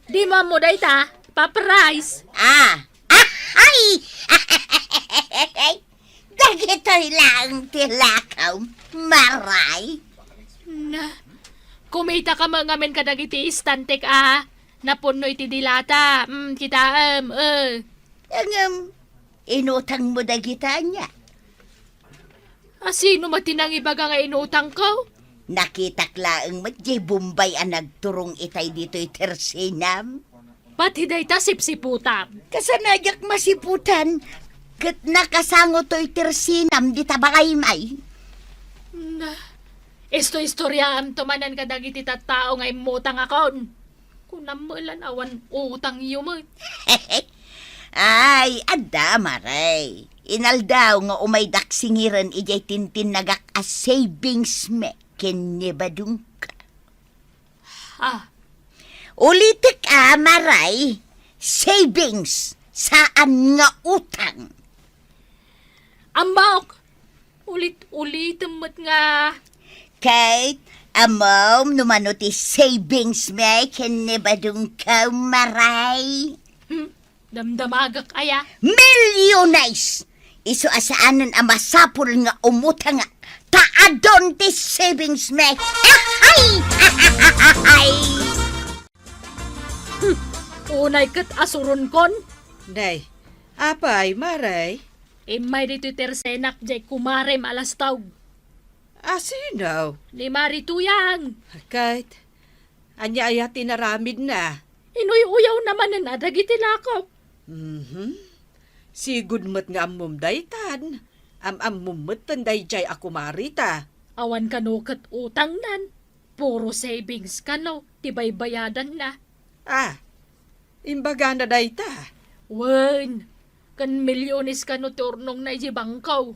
Speaker 6: Di mo dayta, paprice.
Speaker 4: Ay! Dagito'y lang tilakaw, maray.
Speaker 6: Na, kumita ka mga men kadagiti istantek napuno iti dilata. Kita
Speaker 4: Inutang mo dagita niya.
Speaker 6: Sino matinang ibaga nga inutang ko?
Speaker 4: Nakitak laeng matjay Bombay ang nagturong itay dito'y tersinam.
Speaker 6: Pati dayta sipsiputam.
Speaker 4: Kasanadyak masiputan, kat nakasango to'y tersinam di tabalay may.
Speaker 6: Na, istorya am tumanan ka dagiti tattao nga imutang akon. Kung namulan awan utang yumot.
Speaker 4: Ay, ada maray. Inaldaw nga umay daksingiran ijay tintin nagak a savings me kinibadung ka.
Speaker 6: Ah,
Speaker 4: Ulitik maray. Savings. Saan nga utang?
Speaker 6: ambak! Ulit-ulit mo't nga.
Speaker 4: Kate, amom numanuti savings me kinibadung ka maray.
Speaker 6: Damdamagak aya.
Speaker 4: Millionaires! Isu asaanan ang masapul nga umutang nga. Taadon ti savings me. Ahay! Ahay!
Speaker 6: Unay kat asuron kon.
Speaker 1: Nay, apay, maray?
Speaker 6: May dito tersenak jay kumarem alas tawg.
Speaker 1: Asinaw?
Speaker 6: Ni Marituyang.
Speaker 1: Kahit, anya aya tinaramid na.
Speaker 6: Inuy-uyaw naman na dagiti lakop.
Speaker 1: Sigud mo't nga amom daytan. Amom mo't tanday jay ako marita.
Speaker 6: Awan kanukat utang nan. Puro savings ka no. Tibay bayadan na.
Speaker 1: Imbaga na dayta.
Speaker 6: Wen. Kan milyones ka no turnong na bangkaw.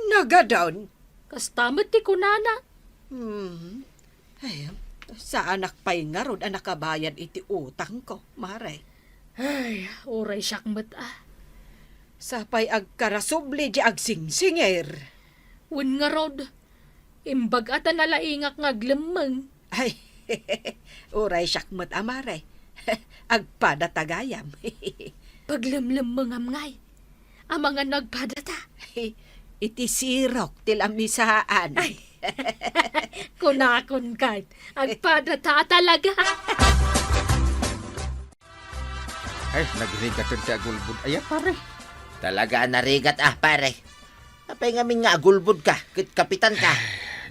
Speaker 1: Nagadown.
Speaker 6: Kastamot ti kunana.
Speaker 1: Ay, sa anak pa'y nga ron ang nakabayad iti utang ko, maray.
Speaker 6: Ay, oray syakmat
Speaker 1: Sa pa'y agkarasubli di agsingsingir.
Speaker 6: Wen nga rod. Imbag ata nalaingak ngaglemeng.
Speaker 1: Ay, uray syakmat amaray. Agpadatagayam.
Speaker 6: Paglemlem mga ngay. Ang mga nagpadata.
Speaker 1: Iti sirok tilamisaan.
Speaker 6: Ay, kunakon kahit. Agpadata talaga.
Speaker 3: Ay, nagrigat ang agulbud. Ay, pare.
Speaker 5: Talaga narigat pare. Apay nga nga agulbud ka, kit kapitan ka.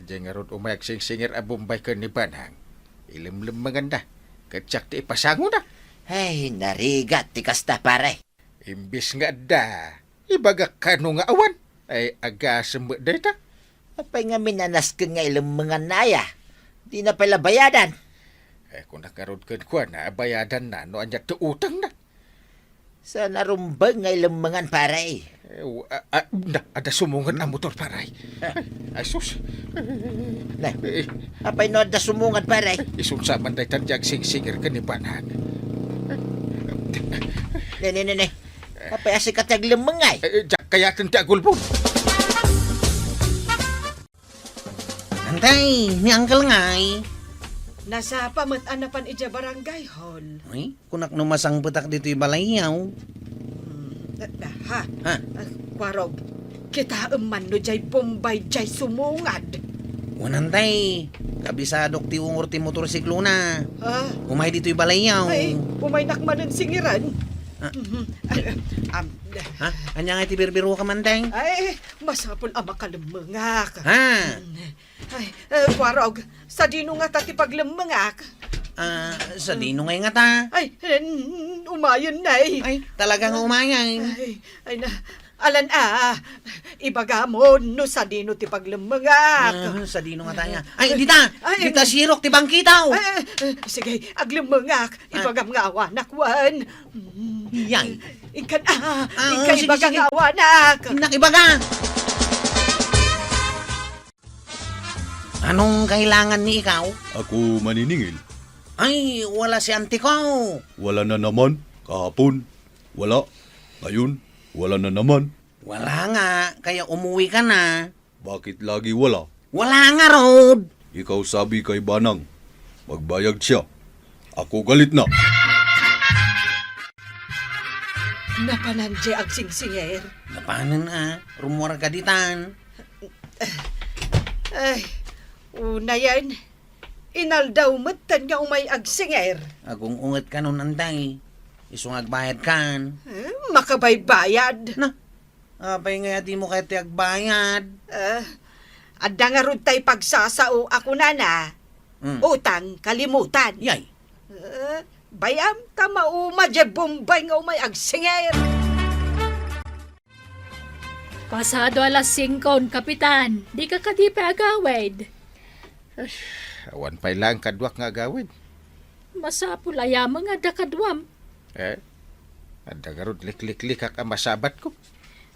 Speaker 3: Diyan nga ron umayag sing-singir a Bombay ka ni Banang. Ilim-lim maganda. Katsak ti ipasango na.
Speaker 5: Ay, narigat ti kasta pare.
Speaker 3: Imbis nga da. Ibagak ka no nga awan. Ay, agasam mo data.
Speaker 5: Apay nga minanasken nga ilang mga naya. Di na pala bayadan.
Speaker 3: Eh, kung nakarod ka na, bayadan na, no anya to utang na.
Speaker 5: Sa narumbag nga ilang mga pare.
Speaker 3: Ada sumungan na motor, paray. Ay, sus.
Speaker 5: Na, apay no da sumungan pare.
Speaker 3: Isunsaman day tanjag sing-singir ka ni Banang.
Speaker 5: Ne. Apay asikat ilang mga
Speaker 3: Jak kaya ti agulbud.
Speaker 2: Antay, ni Uncle ngay.
Speaker 1: Nasa pamat-anapan ija barangay hall.
Speaker 2: Ay, kunak numasang butak dito balayaw.
Speaker 1: Ha?
Speaker 2: Ha?
Speaker 1: Kwarog, kita eman no jay Bombay jay sumungad.
Speaker 2: Wanantay, kabisadok ti ungor ti motorsiklo na.
Speaker 1: Ha?
Speaker 2: Umay dito balayaw.
Speaker 1: Ay, pumaynak man ang singiran.
Speaker 2: Ha? Anya nga ti birbiro ka mantay?
Speaker 1: Ay, masapol ang makalamangak.
Speaker 2: Ha?
Speaker 1: Ay, Kwarog, sa dino nga tati paglamangak.
Speaker 2: Sa dino ngay nga ta.
Speaker 1: Ay, umayon na eh.
Speaker 2: Ay, talagang umayan.
Speaker 1: Ay na, alan ibaga mo no sa dino ti paglamangak.
Speaker 2: Sa dino nga taya. Ay, dita!
Speaker 1: Ay,
Speaker 2: Dita sirok ti bangkitaw!
Speaker 1: Sige, aglamangak, ibagam nga awanak wan.
Speaker 2: Yan.
Speaker 1: Ikan
Speaker 2: sige,
Speaker 1: ibaga
Speaker 2: sige.
Speaker 1: nga awanak.
Speaker 2: Nakibaga! Anong kailangan ni ikaw?
Speaker 8: Ako maniningil.
Speaker 2: Ay, wala si auntie ko.
Speaker 8: Wala na naman. Kahapon. Wala. Ngayon. Wala na naman.
Speaker 2: Wala nga, kaya umuwi ka na.
Speaker 8: Bakit lagi wala?
Speaker 2: Wala nga, Rod.
Speaker 8: Ikaw sabi kay Banang. Magbayag siya. Ako galit na.
Speaker 1: Napananje ang singsinger.
Speaker 2: Napanan rumor ka ditan.
Speaker 1: Ay, una yan. Inaldaw matan nga umay agsinger.
Speaker 2: Agong unget ka nun antay. Isong agbayad kan.
Speaker 1: Makabaybayad.
Speaker 2: Na, apay nga di mo kaya ti agbayad.
Speaker 1: Adda nga ron tay pagsasao ako na. Utang kalimutan.
Speaker 2: Yay,
Speaker 1: Bayam ka mauma dya Bombay nga umay agsinger.
Speaker 6: Pasado alas 5, kapitan. Di ka kadipe agawid.
Speaker 3: Awan pa'y lang kadwak nga gawin.
Speaker 6: Masapul ayamang nga dakadwam.
Speaker 3: Anda garod liklik-lik ka masabat ko.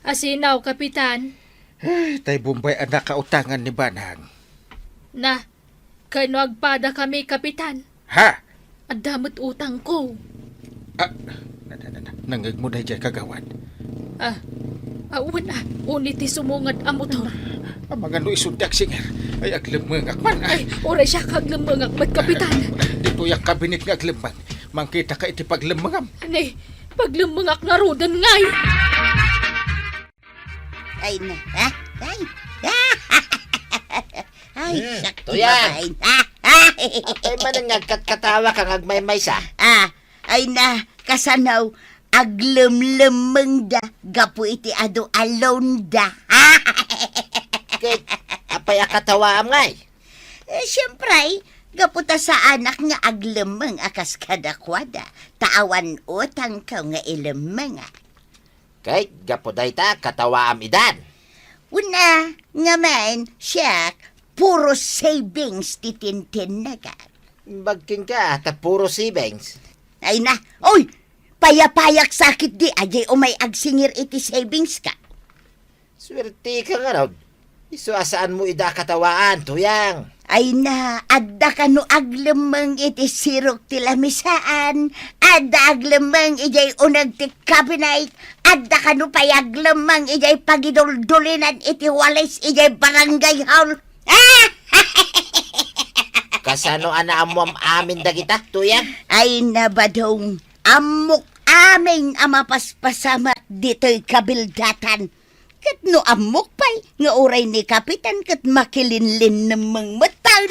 Speaker 6: Asinaw, Kapitan.
Speaker 3: Ay, tay Bombay ang nakautangan ni Banang.
Speaker 6: Na, kano agpada kami, Kapitan.
Speaker 3: Ha?
Speaker 6: Ang damot utang ko.
Speaker 3: Nangag mo na dyan kagawan.
Speaker 6: Awan unit ti sumungad ang motor.
Speaker 3: Ang mga no isundak singer ay aglemang akman.
Speaker 6: Ay, oray siya kaglamang akmat, Kapitan.
Speaker 3: Dito yung kabinet nga aglemang. Mangkita ka iti paglemangam.
Speaker 6: Ani, paglamangak nga rodan ngay.
Speaker 4: Ay na, ha? Ay, ay, sakit
Speaker 5: Tuyan.
Speaker 4: babay.
Speaker 5: Ay man ang nagkatawa kang agmay-may sa.
Speaker 4: Ay na, kasanaw, aglemlemeng da, gapu iti ado alone da.
Speaker 5: Kay, apay akatawa ngay.
Speaker 4: Siyempre, gaputa sa anak nga aglemeng akas kadakwada, taawan utang ka nga ilemeng.
Speaker 5: Kay, gapoday ta, katawa am idan.
Speaker 4: Una, nga man, siya, puro savings titintin na ka.
Speaker 5: Bagking ka, ta puro savings.
Speaker 4: Ay na, oy! Payapayak sakit di, ajay umay agsingir iti savings ka.
Speaker 5: Swerte ka nga raw. Iso asaan mo ida katawaan, tuyang.
Speaker 4: Ay na, adda ka no aglemeng iti sirok ti lamisaan, adda aglemeng ijay unag ti cabinet, adda ka no payaglemeng ijay pagiduldulinan iti walis ijay barangay hall.
Speaker 5: Kasano anaamuam amin dagita, tuyang?
Speaker 4: Ay na badong, amok aming amapaspasamat dito'y kabildatan. Kat no amok pa'y, nga oray ni Kapitan kat makilinlin namang matan.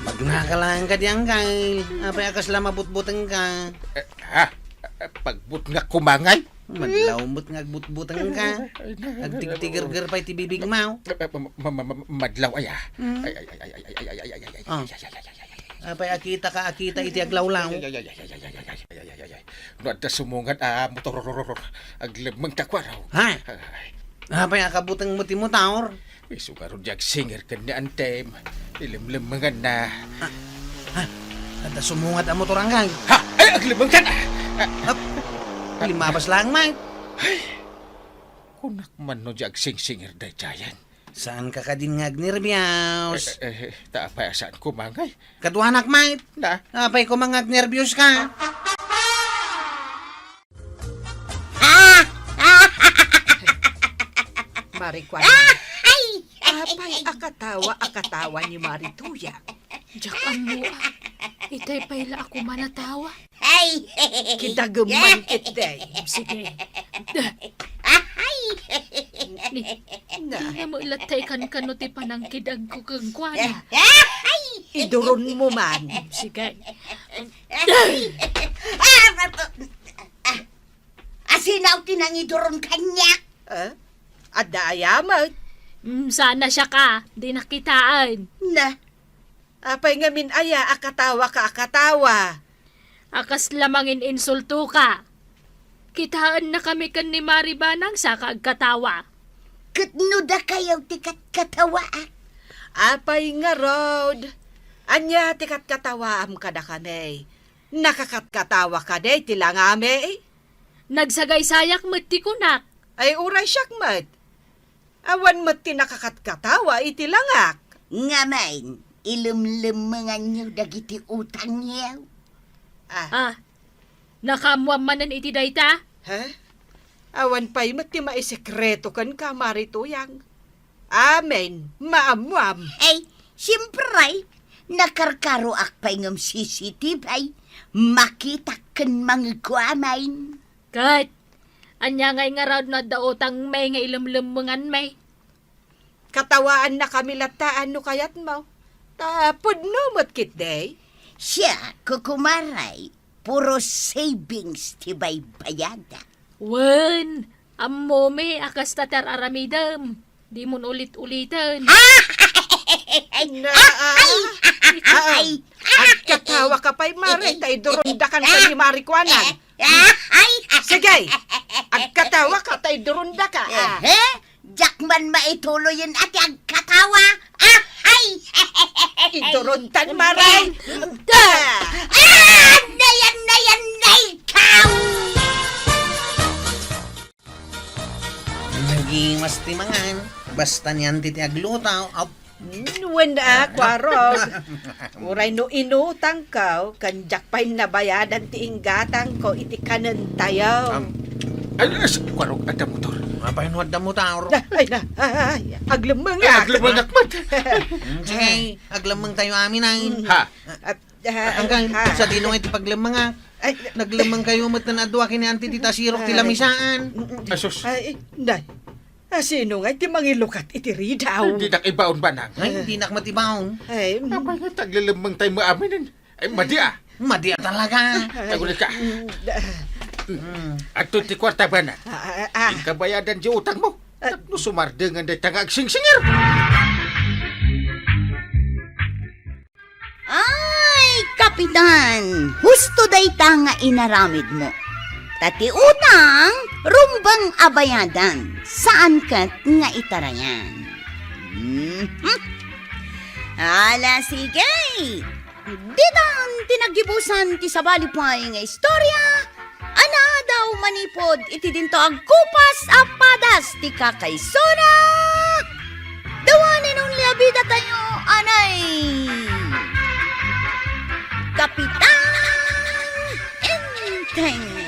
Speaker 2: Magnakalaan ka diyang Kyle. Apay akas lamabutbutang ka.
Speaker 3: Pagbut nga kumangay.
Speaker 2: Madlawmot nga agbutbutang ka. Agtigtiger-ger pa iti bibig mo.
Speaker 3: Madlaw ay.
Speaker 2: Apay akita iti aglawlaw.
Speaker 3: No adda sumungan motor aglemang takwaraw.
Speaker 2: Ha? Apay akabutang mo ti mo taor.
Speaker 3: Isugaro diag singer ken ni antem. Ilemlemangan na.
Speaker 2: At sumungad ang motor hanggang.
Speaker 3: Ha! Ay aglemang kan.
Speaker 2: Limabas lang, Mike.
Speaker 3: Kunak man no diag singer da giant.
Speaker 2: Saan ka din nga agnervyos?
Speaker 3: Taapay saan kumangay.
Speaker 2: Kadwanak, Mike.
Speaker 3: Na.
Speaker 2: Apay ko mga agnervyos ka.
Speaker 1: Marikwana. Apay akatawa ni Marituya.
Speaker 6: Diyakan mo Itay payla ako manatawa.
Speaker 4: Ay!
Speaker 1: Kidagaman kitday.
Speaker 6: Sige. Ni,
Speaker 1: Na,
Speaker 6: na mo ilatay kan ti panang kidag ko kang kwana.
Speaker 1: iduron mo man.
Speaker 6: Sige.
Speaker 4: Asinaw tinangiduron kanya.
Speaker 1: Adda ayamat.
Speaker 6: Sana siya ka. Di nakitaan.
Speaker 1: Na, apay nga min aya, akatawa ka akatawa.
Speaker 6: Akas lamangin insulto ka. Kitaan na kami kan ni Maribanang sa kagkatawa.
Speaker 4: Katno da kayaw tikat katawa.
Speaker 1: Apay nga rod. Anya tikat katawa am kada kanay. Nakakatkatawa ka day tilangame.
Speaker 6: Nagsagay sayak ti kunak.
Speaker 1: Ay uray syakmat. Awan mat tinakakatkatawa itilangak.
Speaker 4: Nga main, ilumlumangan niyo dagiti utang niyo.
Speaker 6: Nakamuamanan iti dayta?
Speaker 1: Ha? Awan pa'y mat ti maisekreto kan ka Marituyang. Amen, maamuam.
Speaker 4: Ay, siyempre, nakarkaro akpay ngam CCTV ay makita kan mga kuamain.
Speaker 6: Kat, anya ngay nga raw na daotang may nga ilumlumangan may.
Speaker 1: Katawaan na kami lataan no kayat mo. Tapod no matkit day.
Speaker 4: Siya, kukumaray, puro savings tibay bayada.
Speaker 6: Wen, ammo me akas tatar aramidam. Di mo ulit-ulitan.
Speaker 4: Ay,
Speaker 1: At katawa ka pa'y Mari, tay durundakan ka ni Marikwanan. Sige, ang katawa ka, tay durunda ka.
Speaker 4: Jakman maituloyin at ang katawa.
Speaker 1: Iduruntan Mari.
Speaker 4: Nayan
Speaker 2: mas timangan. Basta niyan titi aglutaw. Aw,
Speaker 1: Wala, kwarog. Uray no inutang ka, kanjak pa'y nabayadan ti inggatang ko iti kanan tayo.
Speaker 3: Ay, kwarog ada motor.
Speaker 2: mapahinuad na mo taor.
Speaker 1: Ay, aglamang
Speaker 3: Ay, aglamang akmat.
Speaker 2: Sige, aglamang tayo amin ay.
Speaker 3: Ha?
Speaker 2: Hanggang sa dinong iti paglamang nga. Naglamang kayo mat na nadwa kini anti tita sirok ti lamisaan.
Speaker 3: Asus.
Speaker 1: Ay, nay. Sino nga iti mangilukat iti ridaw?
Speaker 3: Hindi nakibaon ba nang?
Speaker 2: Ay, hindi nakmatibang.
Speaker 1: Ay,
Speaker 3: Abay nga, taglalamang tayo maamin. Ay, madia.
Speaker 2: Madia talaga.
Speaker 3: Tagulit ka. At ti kwarta ba na? Ikabayadan di utang mo. No sumardengan day tangag singsingir.
Speaker 7: Ay, kapitan, husto day nga inaramid mo. Tati utang, rumbang abayadan, saan kat nga itarayan? Ala, sige. Ditan tinagibusan ti sabali pa nga istorya. Ana daw manipod iti dinto agkupas apadas ti kakaysona. Dawanin ang liabida tayo, anay. Kapitan Enteng.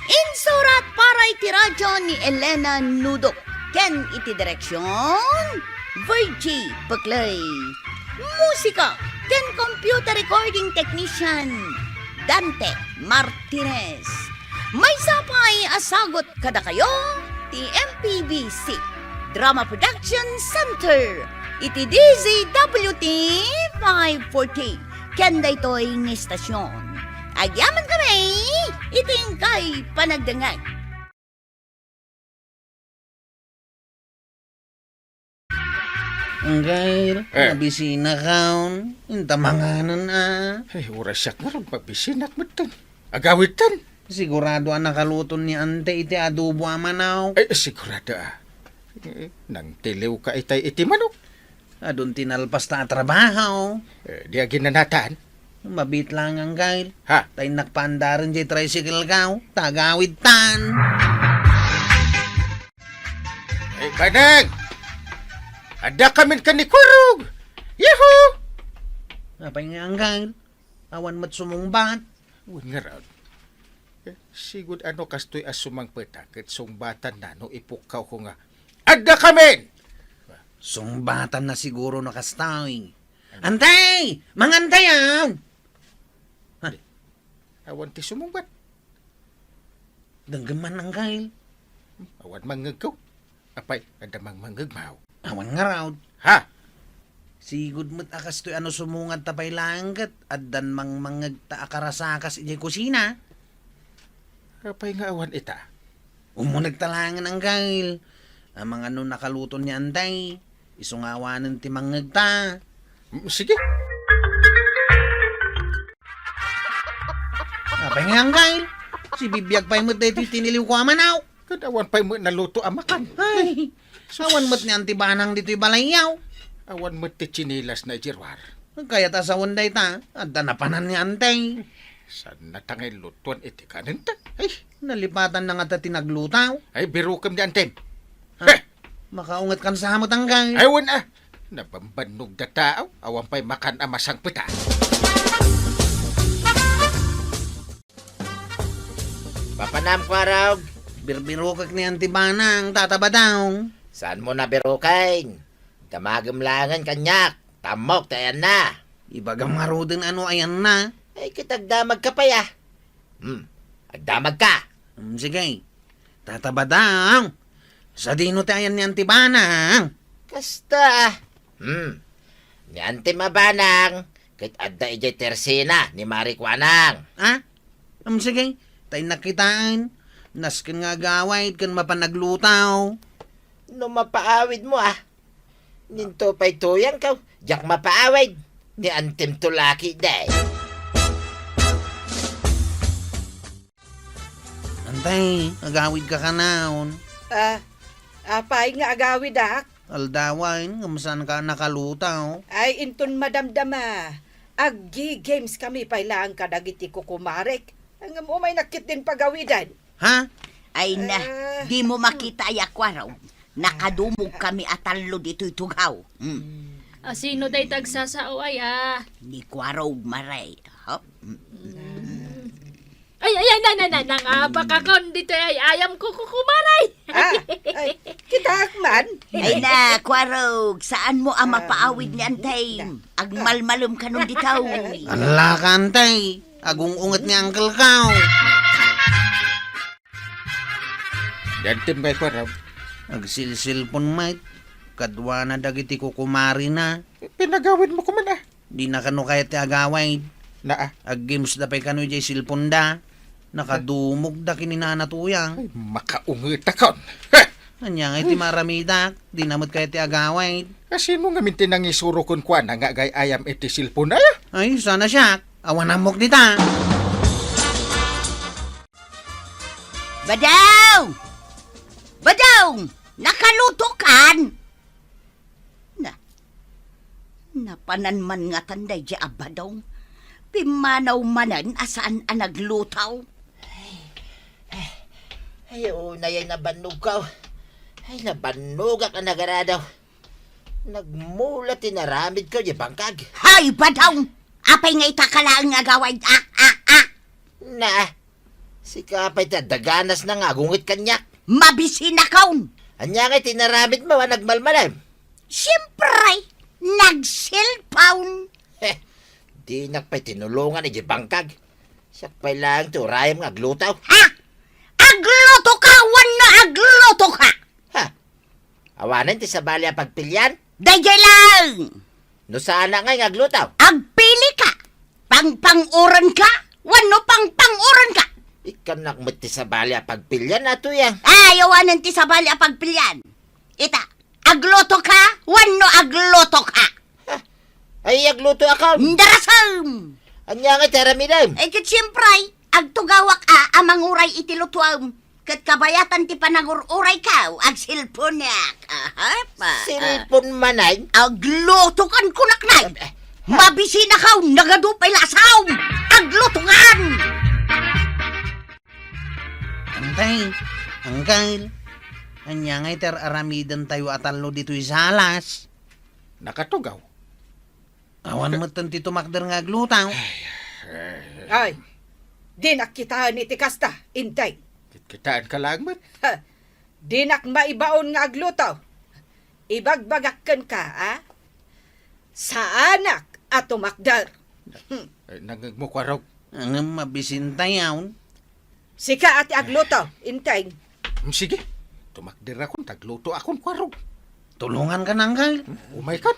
Speaker 7: Insurat para iti radyo ni Elena Nudok. Ken iti direksyon Virgie Baklay. Musika ken computer recording technician Dante Martinez. May sapay asagot kada kayo ti MPBC Drama Production Center iti DZWT 540 ken daytoy ng istasyon. Agyaman kami iting kay panagdangag.
Speaker 2: Ang gair, nabisina kaon. Intamanganan
Speaker 3: Ay, urasak nga rin pagbisinat mo tan. Agawitan.
Speaker 2: Sigurado ang nakaluton ni ante iti adobo amanaw.
Speaker 3: Ay, sigurado nang tiliw ka itay iti manok.
Speaker 2: Adun tinalpas ta trabaho.
Speaker 3: Di ginanataan.
Speaker 2: Mabit lang ang gail.
Speaker 3: Ha?
Speaker 2: Tay nakpandaran jay tricycle kaw. Tagawid tan.
Speaker 3: Ay, kanang! Ada kamin ka ni Kurog! Yahoo!
Speaker 2: Apay nga ang gail. Awan mat sumungbat.
Speaker 3: Uwan nga raw. Sigud ano kastoy asumang petakit sungbatan na no ipukaw ko nga. Ada kamin!
Speaker 2: Sungbatan na siguro nakastawi. Antay! Mangantay yan!
Speaker 3: Awan ti sumungbat.
Speaker 2: Danggaman ang gail.
Speaker 3: Awan mangagaw. Apay, ada mang mangagmaw.
Speaker 2: Awan nga raw.
Speaker 3: Ha?
Speaker 2: Sigud mo't akas to'y ano sumungat tapay langgat at dan mang mangagta akarasakas ijay kusina.
Speaker 3: Apay nga awan ita.
Speaker 2: Umunag talangan ang gail. Ang mga ano nakaluton ni Antay. Isungawanan ti mangagta.
Speaker 3: Sige.
Speaker 2: Apay nga ang gail. Si bibiyag pa'y mo't dahil tiniliw ko amanaw.
Speaker 3: Kadawan pa'y mo naluto amakan.
Speaker 2: Ay, awan mo't ni antibanang dito'y balayaw.
Speaker 3: Awan mo ti chinilas na jirwar.
Speaker 2: Kaya ta sa wanday ta, at danapanan ni Antay.
Speaker 3: Saan natangay lutuan iti kanin ta? Ay,
Speaker 2: Nalipatan na nga ta tinaglutaw.
Speaker 3: ay biro kam di antem.
Speaker 2: Ha? Makaungat kan sa hamot ang gail.
Speaker 3: Aywan Nabambanog da tao, awan pa'y makan amasang pita.
Speaker 5: Papanam ko araw.
Speaker 2: Birbirukak ni antibanang tataba daw.
Speaker 5: Saan mo na birukain? Damagam-langan kanyak. Tamok tayan na.
Speaker 2: Ibagam marudin ano ayan na.
Speaker 5: Ay kitagdamag ka pa ya. Agdamag ka.
Speaker 2: Sige, tataba daw. Sa dino tayan ni antibanang.
Speaker 5: Kasta. Ni Ante Mabanang. Kit adda ijay tersina ni Marikwanang.
Speaker 2: Ha? Sige, tayo nakitaan. Naskin nga gawait kan mapanaglutaw.
Speaker 5: No mapaawid mo Ninto pa'y tuyang ka. Jak mapaawid. Ni Antem Tulaki day.
Speaker 2: Antay, agawid ka kanaon.
Speaker 1: Apay nga agawid
Speaker 2: Aldawain, kamasan ka nakalutaw.
Speaker 1: Ay, inton madamdama. Agi games kami pailang kadagiti ko kumarek. Ang umay nakit din pagawidan.
Speaker 2: Ha?
Speaker 7: Ay na, di mo makita ay akwaraw.
Speaker 4: Nakadumog kami atallo dito'y tugaw.
Speaker 6: Sino day tagsasao ay
Speaker 4: Ni Kwarog Maray. Hop.
Speaker 6: Ay, nangabakakon dito ay ayam ko kumaray.
Speaker 1: Ay, kita man.
Speaker 4: Ay na, Kwarog, saan mo ang mapaawid ni Antay? Agmalmalum ka nung ditaw.
Speaker 2: Ala ka, antay. Agung-ungat ni Uncle Kao.
Speaker 3: Dantim kay Kwaraw.
Speaker 2: Agsilsilpon, mate. Kadwa na dagiti ko kumari na.
Speaker 3: Pinagawin mo ko man ah.
Speaker 2: Di na kano kaya ti agaway.
Speaker 3: Na ah.
Speaker 2: Ag-games da pa'y kano jay silpon da. Nakadumog da kininanatuyang.
Speaker 3: Ay, makaungit akon. Ha!
Speaker 2: Anya nga iti maramidak. Di namot kaya ti agaway.
Speaker 3: Kasi mo nga minti nang isuro kun kwa na nga gay ayam iti silpon na ya.
Speaker 2: Ay, sana siya. Awan amok dita.
Speaker 4: Badaw! Badaw! Nakaluto kan! Napanan man nga tanday di abadaw. Pimanaw manan asaan ang naglutaw.
Speaker 5: Ay, na yan nabanog ka. Ay, nabanog ka nagaradaw. Nagmula tinaramid ko yung bangkag.
Speaker 4: Hay, badaw! Apay nga itakalaang nga gaway.
Speaker 5: Na, si kapay daganas na nga, gungit kanyak.
Speaker 4: Mabisin na kaun.
Speaker 5: Anya nga tinaramid mo, nagmalmalam.
Speaker 4: Siyempre, nag-cellphone.
Speaker 5: Di nakpay tinulungan ni bangkag. Siya pa lang to, rayam nga glutaw.
Speaker 4: Ha? Agluto ka! Wala agluto ka!
Speaker 5: Ha? Awanan ti sa bali ang pagpilyan?
Speaker 4: Dayay lang!
Speaker 5: No sana nga glutaw?
Speaker 4: Agpili ka! Pang-panguran ka! Wano pang-panguran ka!
Speaker 5: Ikaw nakmat ti sa bali ang pagpilyan na to yan.
Speaker 4: Ayawanan ti sabali a pagpilian. Ita, agluto ka? Wano agluto ka?
Speaker 5: Ay, agluto ako.
Speaker 4: Darasam!
Speaker 5: Anya nga taramidam.
Speaker 4: Eh, kat siyempre, agtugawak amanguray iti lutuam. Kat kabayatan ti panagururay ka, agsilponak.
Speaker 5: Silpon manay.
Speaker 4: Agluto kan kunaknay. Mabisi na ka, nagadupay lasaw. Aglutungan!
Speaker 2: Antay, Uncle. Anya nga iter aramidan tayo atallo dito'y salas.
Speaker 3: Nakatugaw.
Speaker 2: Awan mo tanti tumakder nga glutaw.
Speaker 1: Ay, di nakitahan iti kasta, intay.
Speaker 3: Kitaan ka lang man.
Speaker 1: Ha, di nak maibaon nga aglutaw. Ibagbagakkan ka, sa anak at tumakdar.
Speaker 3: Ay, nangag mo Kwaraw.
Speaker 2: Ang mabisin tayaw.
Speaker 1: Sika ati aglutaw, intay.
Speaker 3: Sige. Tumakdir akon, tagluto akon Kwaraw.
Speaker 2: Tulungan ka na, Uncle.
Speaker 3: Umay kan.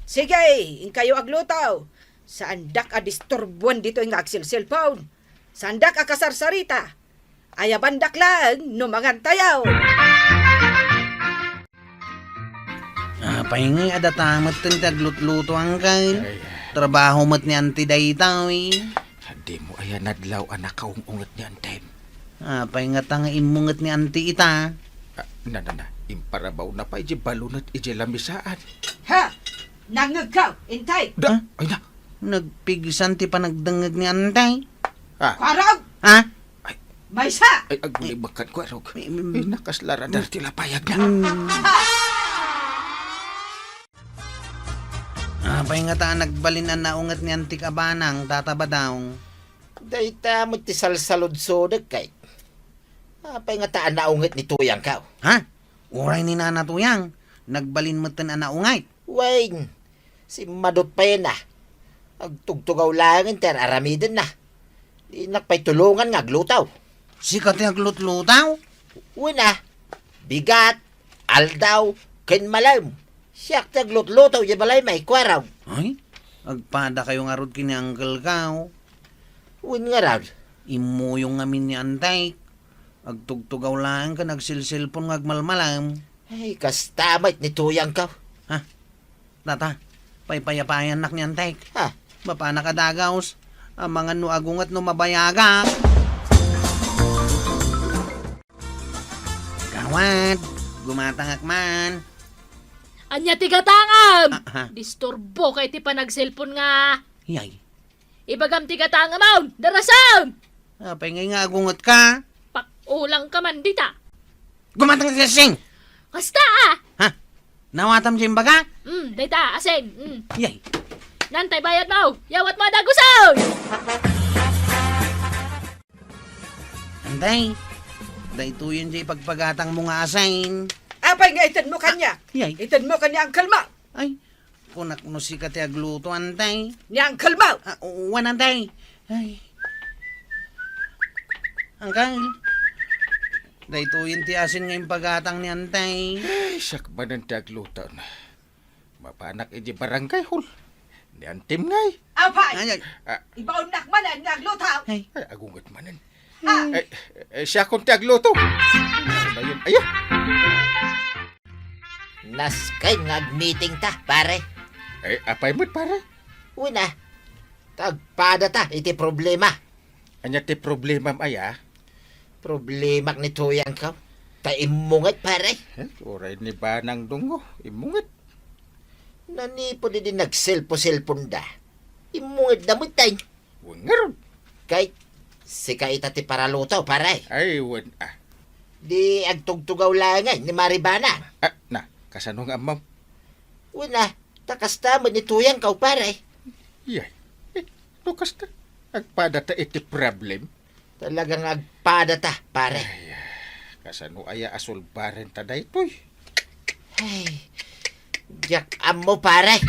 Speaker 1: Sige, in kayo aglutaw. Sandak a disturbuan dito yung agsil-cellphone. Sandak a kasarsarita. Ayabandak lang, numangan tayaw.
Speaker 2: Pahingi adatamat tin taglut-luto, Uncle. Trabaho mat ni Auntie Daytaw eh.
Speaker 3: Hindi mo ayan nadlaw anak kaungungat ni Anten.
Speaker 2: Pahinga tangain mungat ni Auntie ita.
Speaker 3: Na. Imparabaw na pa iji balunat iji lamisaan.
Speaker 1: Ha? Nangagaw, intay.
Speaker 3: Da, ay na.
Speaker 2: Nagpigisan ti panagdangag ni Antay.
Speaker 1: Kwarag,
Speaker 2: Ha?
Speaker 1: may sa.
Speaker 3: Ay, agulibakan Kwaraw. Ay, nakaslara dar tila payag na.
Speaker 2: Pahinga ta nagbalin na naungat ni Auntie Kabanang, tataba daw.
Speaker 5: Dayta mo ti salsalod-sodag kay. Apay nga taan naungit ni tuyang ka.
Speaker 2: Ha? Uray ni Nana Tuyang. Nagbalin mo tan anaungay.
Speaker 5: Wayne, si Madot pa yan Agtugtugaw lang ter aramidin na. Di nakpay tulungan nga glutaw.
Speaker 2: Sikat yung glut-lutaw.
Speaker 5: Una, bigat, aldaw, ken malam. Siyak ta glut-lutaw yung balay may kwaraw.
Speaker 2: Ay, agpada kayo nga rod kini Uncle Kao.
Speaker 5: Win nga raw.
Speaker 2: Imuyong ngamin ni Antay. Agtugtugaw lang ka, nagsilsilpon ngagmalmalam.
Speaker 5: Ay, kastamay ni tuyang ka.
Speaker 2: Tata, paypayapayan nak ni Antay.
Speaker 5: Ha?
Speaker 2: Bapa nakadagaws. Ang mga nuagungat no mabayaga. Kawad, gumatangak man.
Speaker 6: Anya tigatangam.
Speaker 2: Ha?
Speaker 6: Disturbo kay ti panagselpon nga.
Speaker 2: Yay.
Speaker 6: Ibagam tigatangam maun. Darasam.
Speaker 2: Pay ngay nga agungat ka.
Speaker 6: Pakulang ka man dita.
Speaker 2: Gumatangak ka sing.
Speaker 6: Hasta ah!
Speaker 2: Ha? Nawatam siya baga?
Speaker 6: Dayta, asin.
Speaker 2: Yay.
Speaker 6: Nantay bayad mo. Yawat mo dagusaw!
Speaker 2: Antay. Dahito yun siya pagpagatang mo nga asain.
Speaker 1: Apay nga itan mo kanya.
Speaker 2: Yay.
Speaker 1: Itan mo kanya ang kalma.
Speaker 2: Ay, kunak no si kati agluto, antay.
Speaker 1: Niya ang kalma.
Speaker 2: Uwan, antay. Ay. Angkal. Dahito yun ti asin ngayong pagatang ni antay.
Speaker 3: Ay, siyak ba ng tagluto na? Mapanak iji barangay hol. Ni antim ngay.
Speaker 1: Apay.
Speaker 2: Ay,
Speaker 1: Ibaon nakmanan nga aglutaw.
Speaker 2: ay.
Speaker 3: Ay, agungat manan.
Speaker 1: Ah.
Speaker 3: Siya kong tagluto. Ano yun? Ayan.
Speaker 5: Naskay ngag-meeting ta, pare.
Speaker 3: Ay, apay mo't pare.
Speaker 5: Una, tagpada ta, iti problema.
Speaker 3: Anya ti problema aya.
Speaker 5: Problema ni tuyang ka. Ta imungat, pare.
Speaker 3: Oray ni Banang Dungo. Imungat.
Speaker 5: Nanipo din nagselpo-selpon da. Imungat na mo tayo.
Speaker 3: Wangaron.
Speaker 5: Kay, si kaita ti paraluto, pare.
Speaker 3: Ay, wan.
Speaker 5: Di agtugtugaw langay ni Maribana.
Speaker 3: Na. Kasanong amaw.
Speaker 5: Una, takasta mo ni tuyang ka, pare.
Speaker 3: Yay. Lukas na. Agpada ta iti problem.
Speaker 5: Talagang agpada ta, pare.
Speaker 3: Kasano aya asulbaren ta daytoy.
Speaker 5: Ay, jak amo, pare.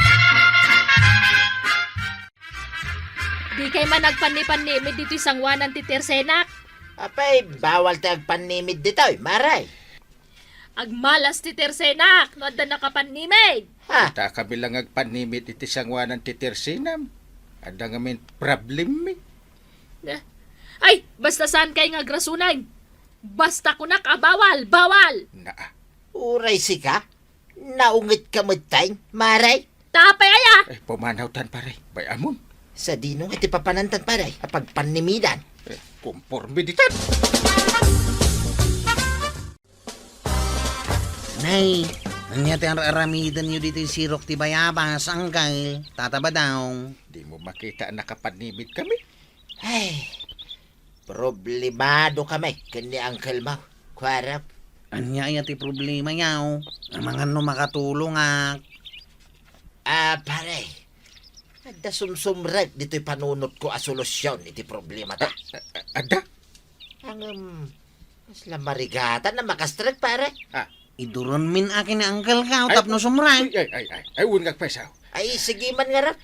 Speaker 6: Di kay man nagpanipannimid dito sangwanan ti Tersenak.
Speaker 5: Apay, bawal ta agpanimid dito, maray.
Speaker 6: Agmalas ti Tersenak, no da nakapannimid.
Speaker 5: Ha?
Speaker 3: Ta kami lang agpanimit iti sangwanan ti Tersinam. Ada nga min problem mi.
Speaker 6: Ay, basta saan kay nga grasunan. Basta kunak bawal, bawal.
Speaker 3: Naa.
Speaker 5: Uray si ka? Naungit ka matay, maray.
Speaker 6: Tapay aya.
Speaker 3: Ay, pumanaw tan pare. Bayamon.
Speaker 5: Sa dinong iti papanantan, paray. Apag panimidan.
Speaker 3: Kumporme ditan.
Speaker 2: Nay, anya ti aramidan nyo dito yung sirok ti bayabas, angkal. Tataba daw.
Speaker 3: Di mo makita nakapanimit kami.
Speaker 5: Ay, problemado kami. Kani Uncle Mau. Kwarap.
Speaker 2: Anya ay ti problema yaw. Ang mga no makatulong
Speaker 5: Pare. Ada sumsumrag dito'y panunot ko a solusyon iti problema ta.
Speaker 3: Ada?
Speaker 5: Ang mas lamarigatan na makastrag, pare.
Speaker 2: Iduron min akin na angkal ka, tapno sumray.
Speaker 3: Ay, unggag pesaw.
Speaker 5: Ay, sige man nga rap.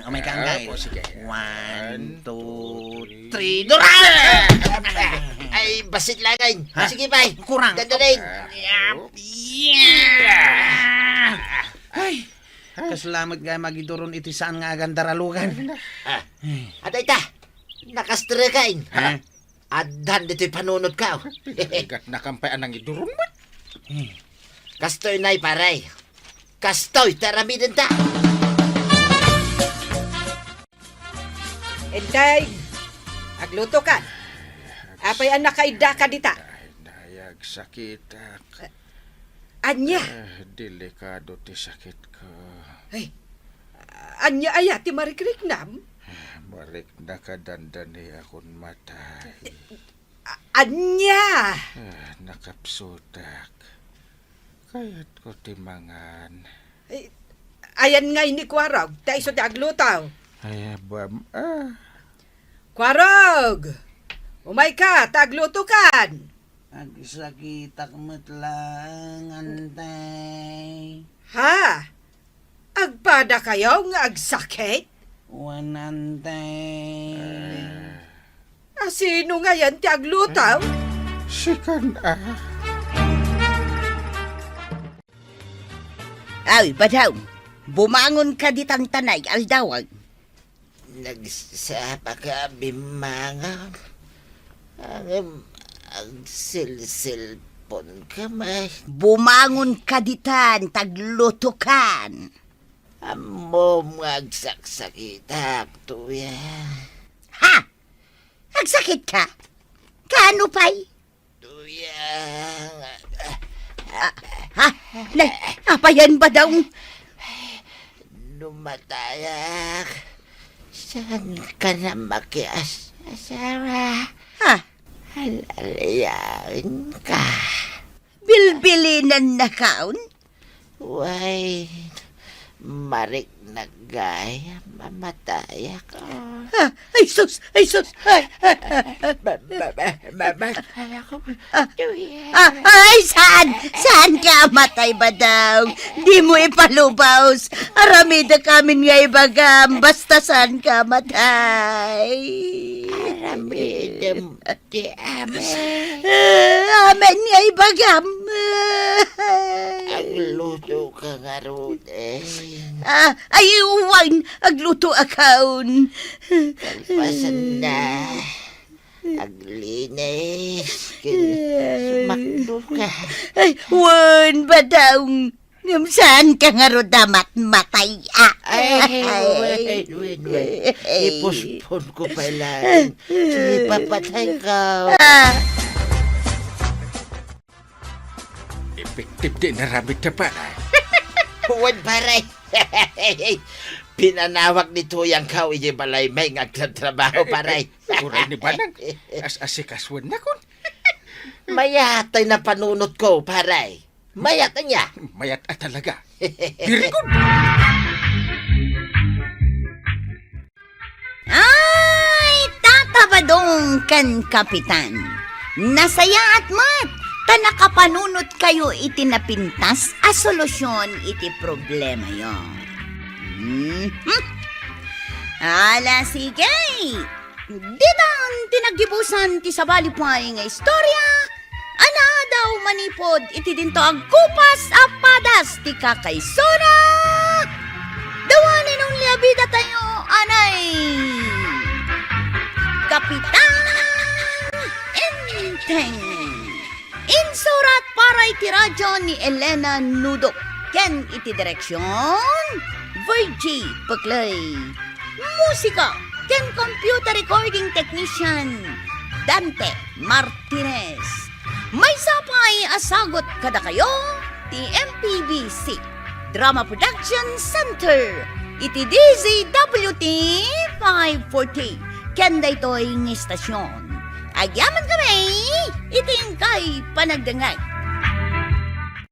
Speaker 2: Umay ka angkal.
Speaker 3: O, sige.
Speaker 2: 1, 2, 3,
Speaker 5: Ay, basit langay.
Speaker 2: Ha?
Speaker 5: Sige, bay.
Speaker 2: Kurang.
Speaker 5: Dandalin.
Speaker 2: Ay, kasalamat nga magiduron iti saan nga agandaralugan.
Speaker 5: Aday ta. Nakastragain.
Speaker 2: Ha?
Speaker 5: Adhan dito'y panunot ka.
Speaker 3: Igat nakampayan ng idurong mo.
Speaker 5: Kastoy na'y paray. Kastoy, taramidin ta.
Speaker 1: Entay. Agluto ka. Apay anak kaida ka dita.
Speaker 3: Ay, nayag sakit.
Speaker 1: Anya.
Speaker 3: Delikado ti sakit ko.
Speaker 1: Ay. Anya aya ti marikriknam.
Speaker 3: Balik nakadandani akong matay.
Speaker 1: Anya.
Speaker 3: Nakapsutak. Kaya't ko timangan.
Speaker 1: Ayan nga ini kwarog. Ta iso ti aglutaw.
Speaker 3: Ay, abam.
Speaker 1: Kwarog. Umay ka, tagluto kan.
Speaker 2: Agsakitak mo't lang, antay.
Speaker 1: Ha? Agpada kayo nga agsakit?
Speaker 2: Antay.
Speaker 1: Sino nga yan ti aglutaw?
Speaker 3: Sikan
Speaker 4: Ay, badaw. Bumangon ka ditang tanay, aldawag.
Speaker 5: Nagsapa ka bimanga. Ang silsilpon ka may.
Speaker 4: Bumangon ka ditan, taglutukan.
Speaker 5: Amo magsaksakitak tuya.
Speaker 4: Ha? Agsakit ka? Kaano pa'y?
Speaker 5: Tuya.
Speaker 4: Ha? Apayan ba daw?
Speaker 5: Lumatayak. Saan ka na makias, asawa?
Speaker 4: Ha?
Speaker 5: Halalayan ka.
Speaker 4: bilbilinan na kaon?
Speaker 5: Why, marik na gaya, mamatay ako.
Speaker 4: Ay, sus! Ay, sus!
Speaker 5: Mamatay ako.
Speaker 4: Ay, saan? Saan ka matay ba daw? Di mo ipalubaws. Aramida kamin nga ibagam. Basta saan ka matay?
Speaker 5: Aramidem di amin.
Speaker 4: Amen nga ibagam.
Speaker 5: Ang luto ka nga ron eh.
Speaker 4: Ay, uwan. Agluto akaon.
Speaker 5: Kalpasan na. Aglinis. Sumakdo ka.
Speaker 4: Ay, wan ba daw? Saan ka nga ro damat matay?
Speaker 5: Ay, wait. Ipuspon ko pala. Ipapatay ka.
Speaker 3: Epektif din na ramit na pa.
Speaker 5: Huwag paray. Pinanawak ni Tuyang Kaw, ije balay may ngagtrabaho paray.
Speaker 3: Uray ni Banang. As-asikaswan na kon.
Speaker 5: Mayatay na panunot ko, paray. Mayatay niya.
Speaker 3: Mayat at talaga. Very good.
Speaker 7: Ay, tatabadong kan kapitan. Nasaya at mat, tanakapanunot kayo iti napintas a solusyon iti problema yon. Ala, sige. Ditan tinagibusan ti sabali pay nga istorya. Ana daw manipod iti dinto agkupas a padas ti kakaysona. Dawanin nung liabida tayo, anay. Kapitan Enteng. Insurat para iti radyo ni Elena Nudok. Ken iti direksyon Virgie Paklay. Musika ken computer recording technician Dante Martinez. May sapay asagot kada kayo ti MPBC Drama Production Center iti DZWT 540 ken daytoy ng istasyon. Agyaman kami iting kay panagdangay.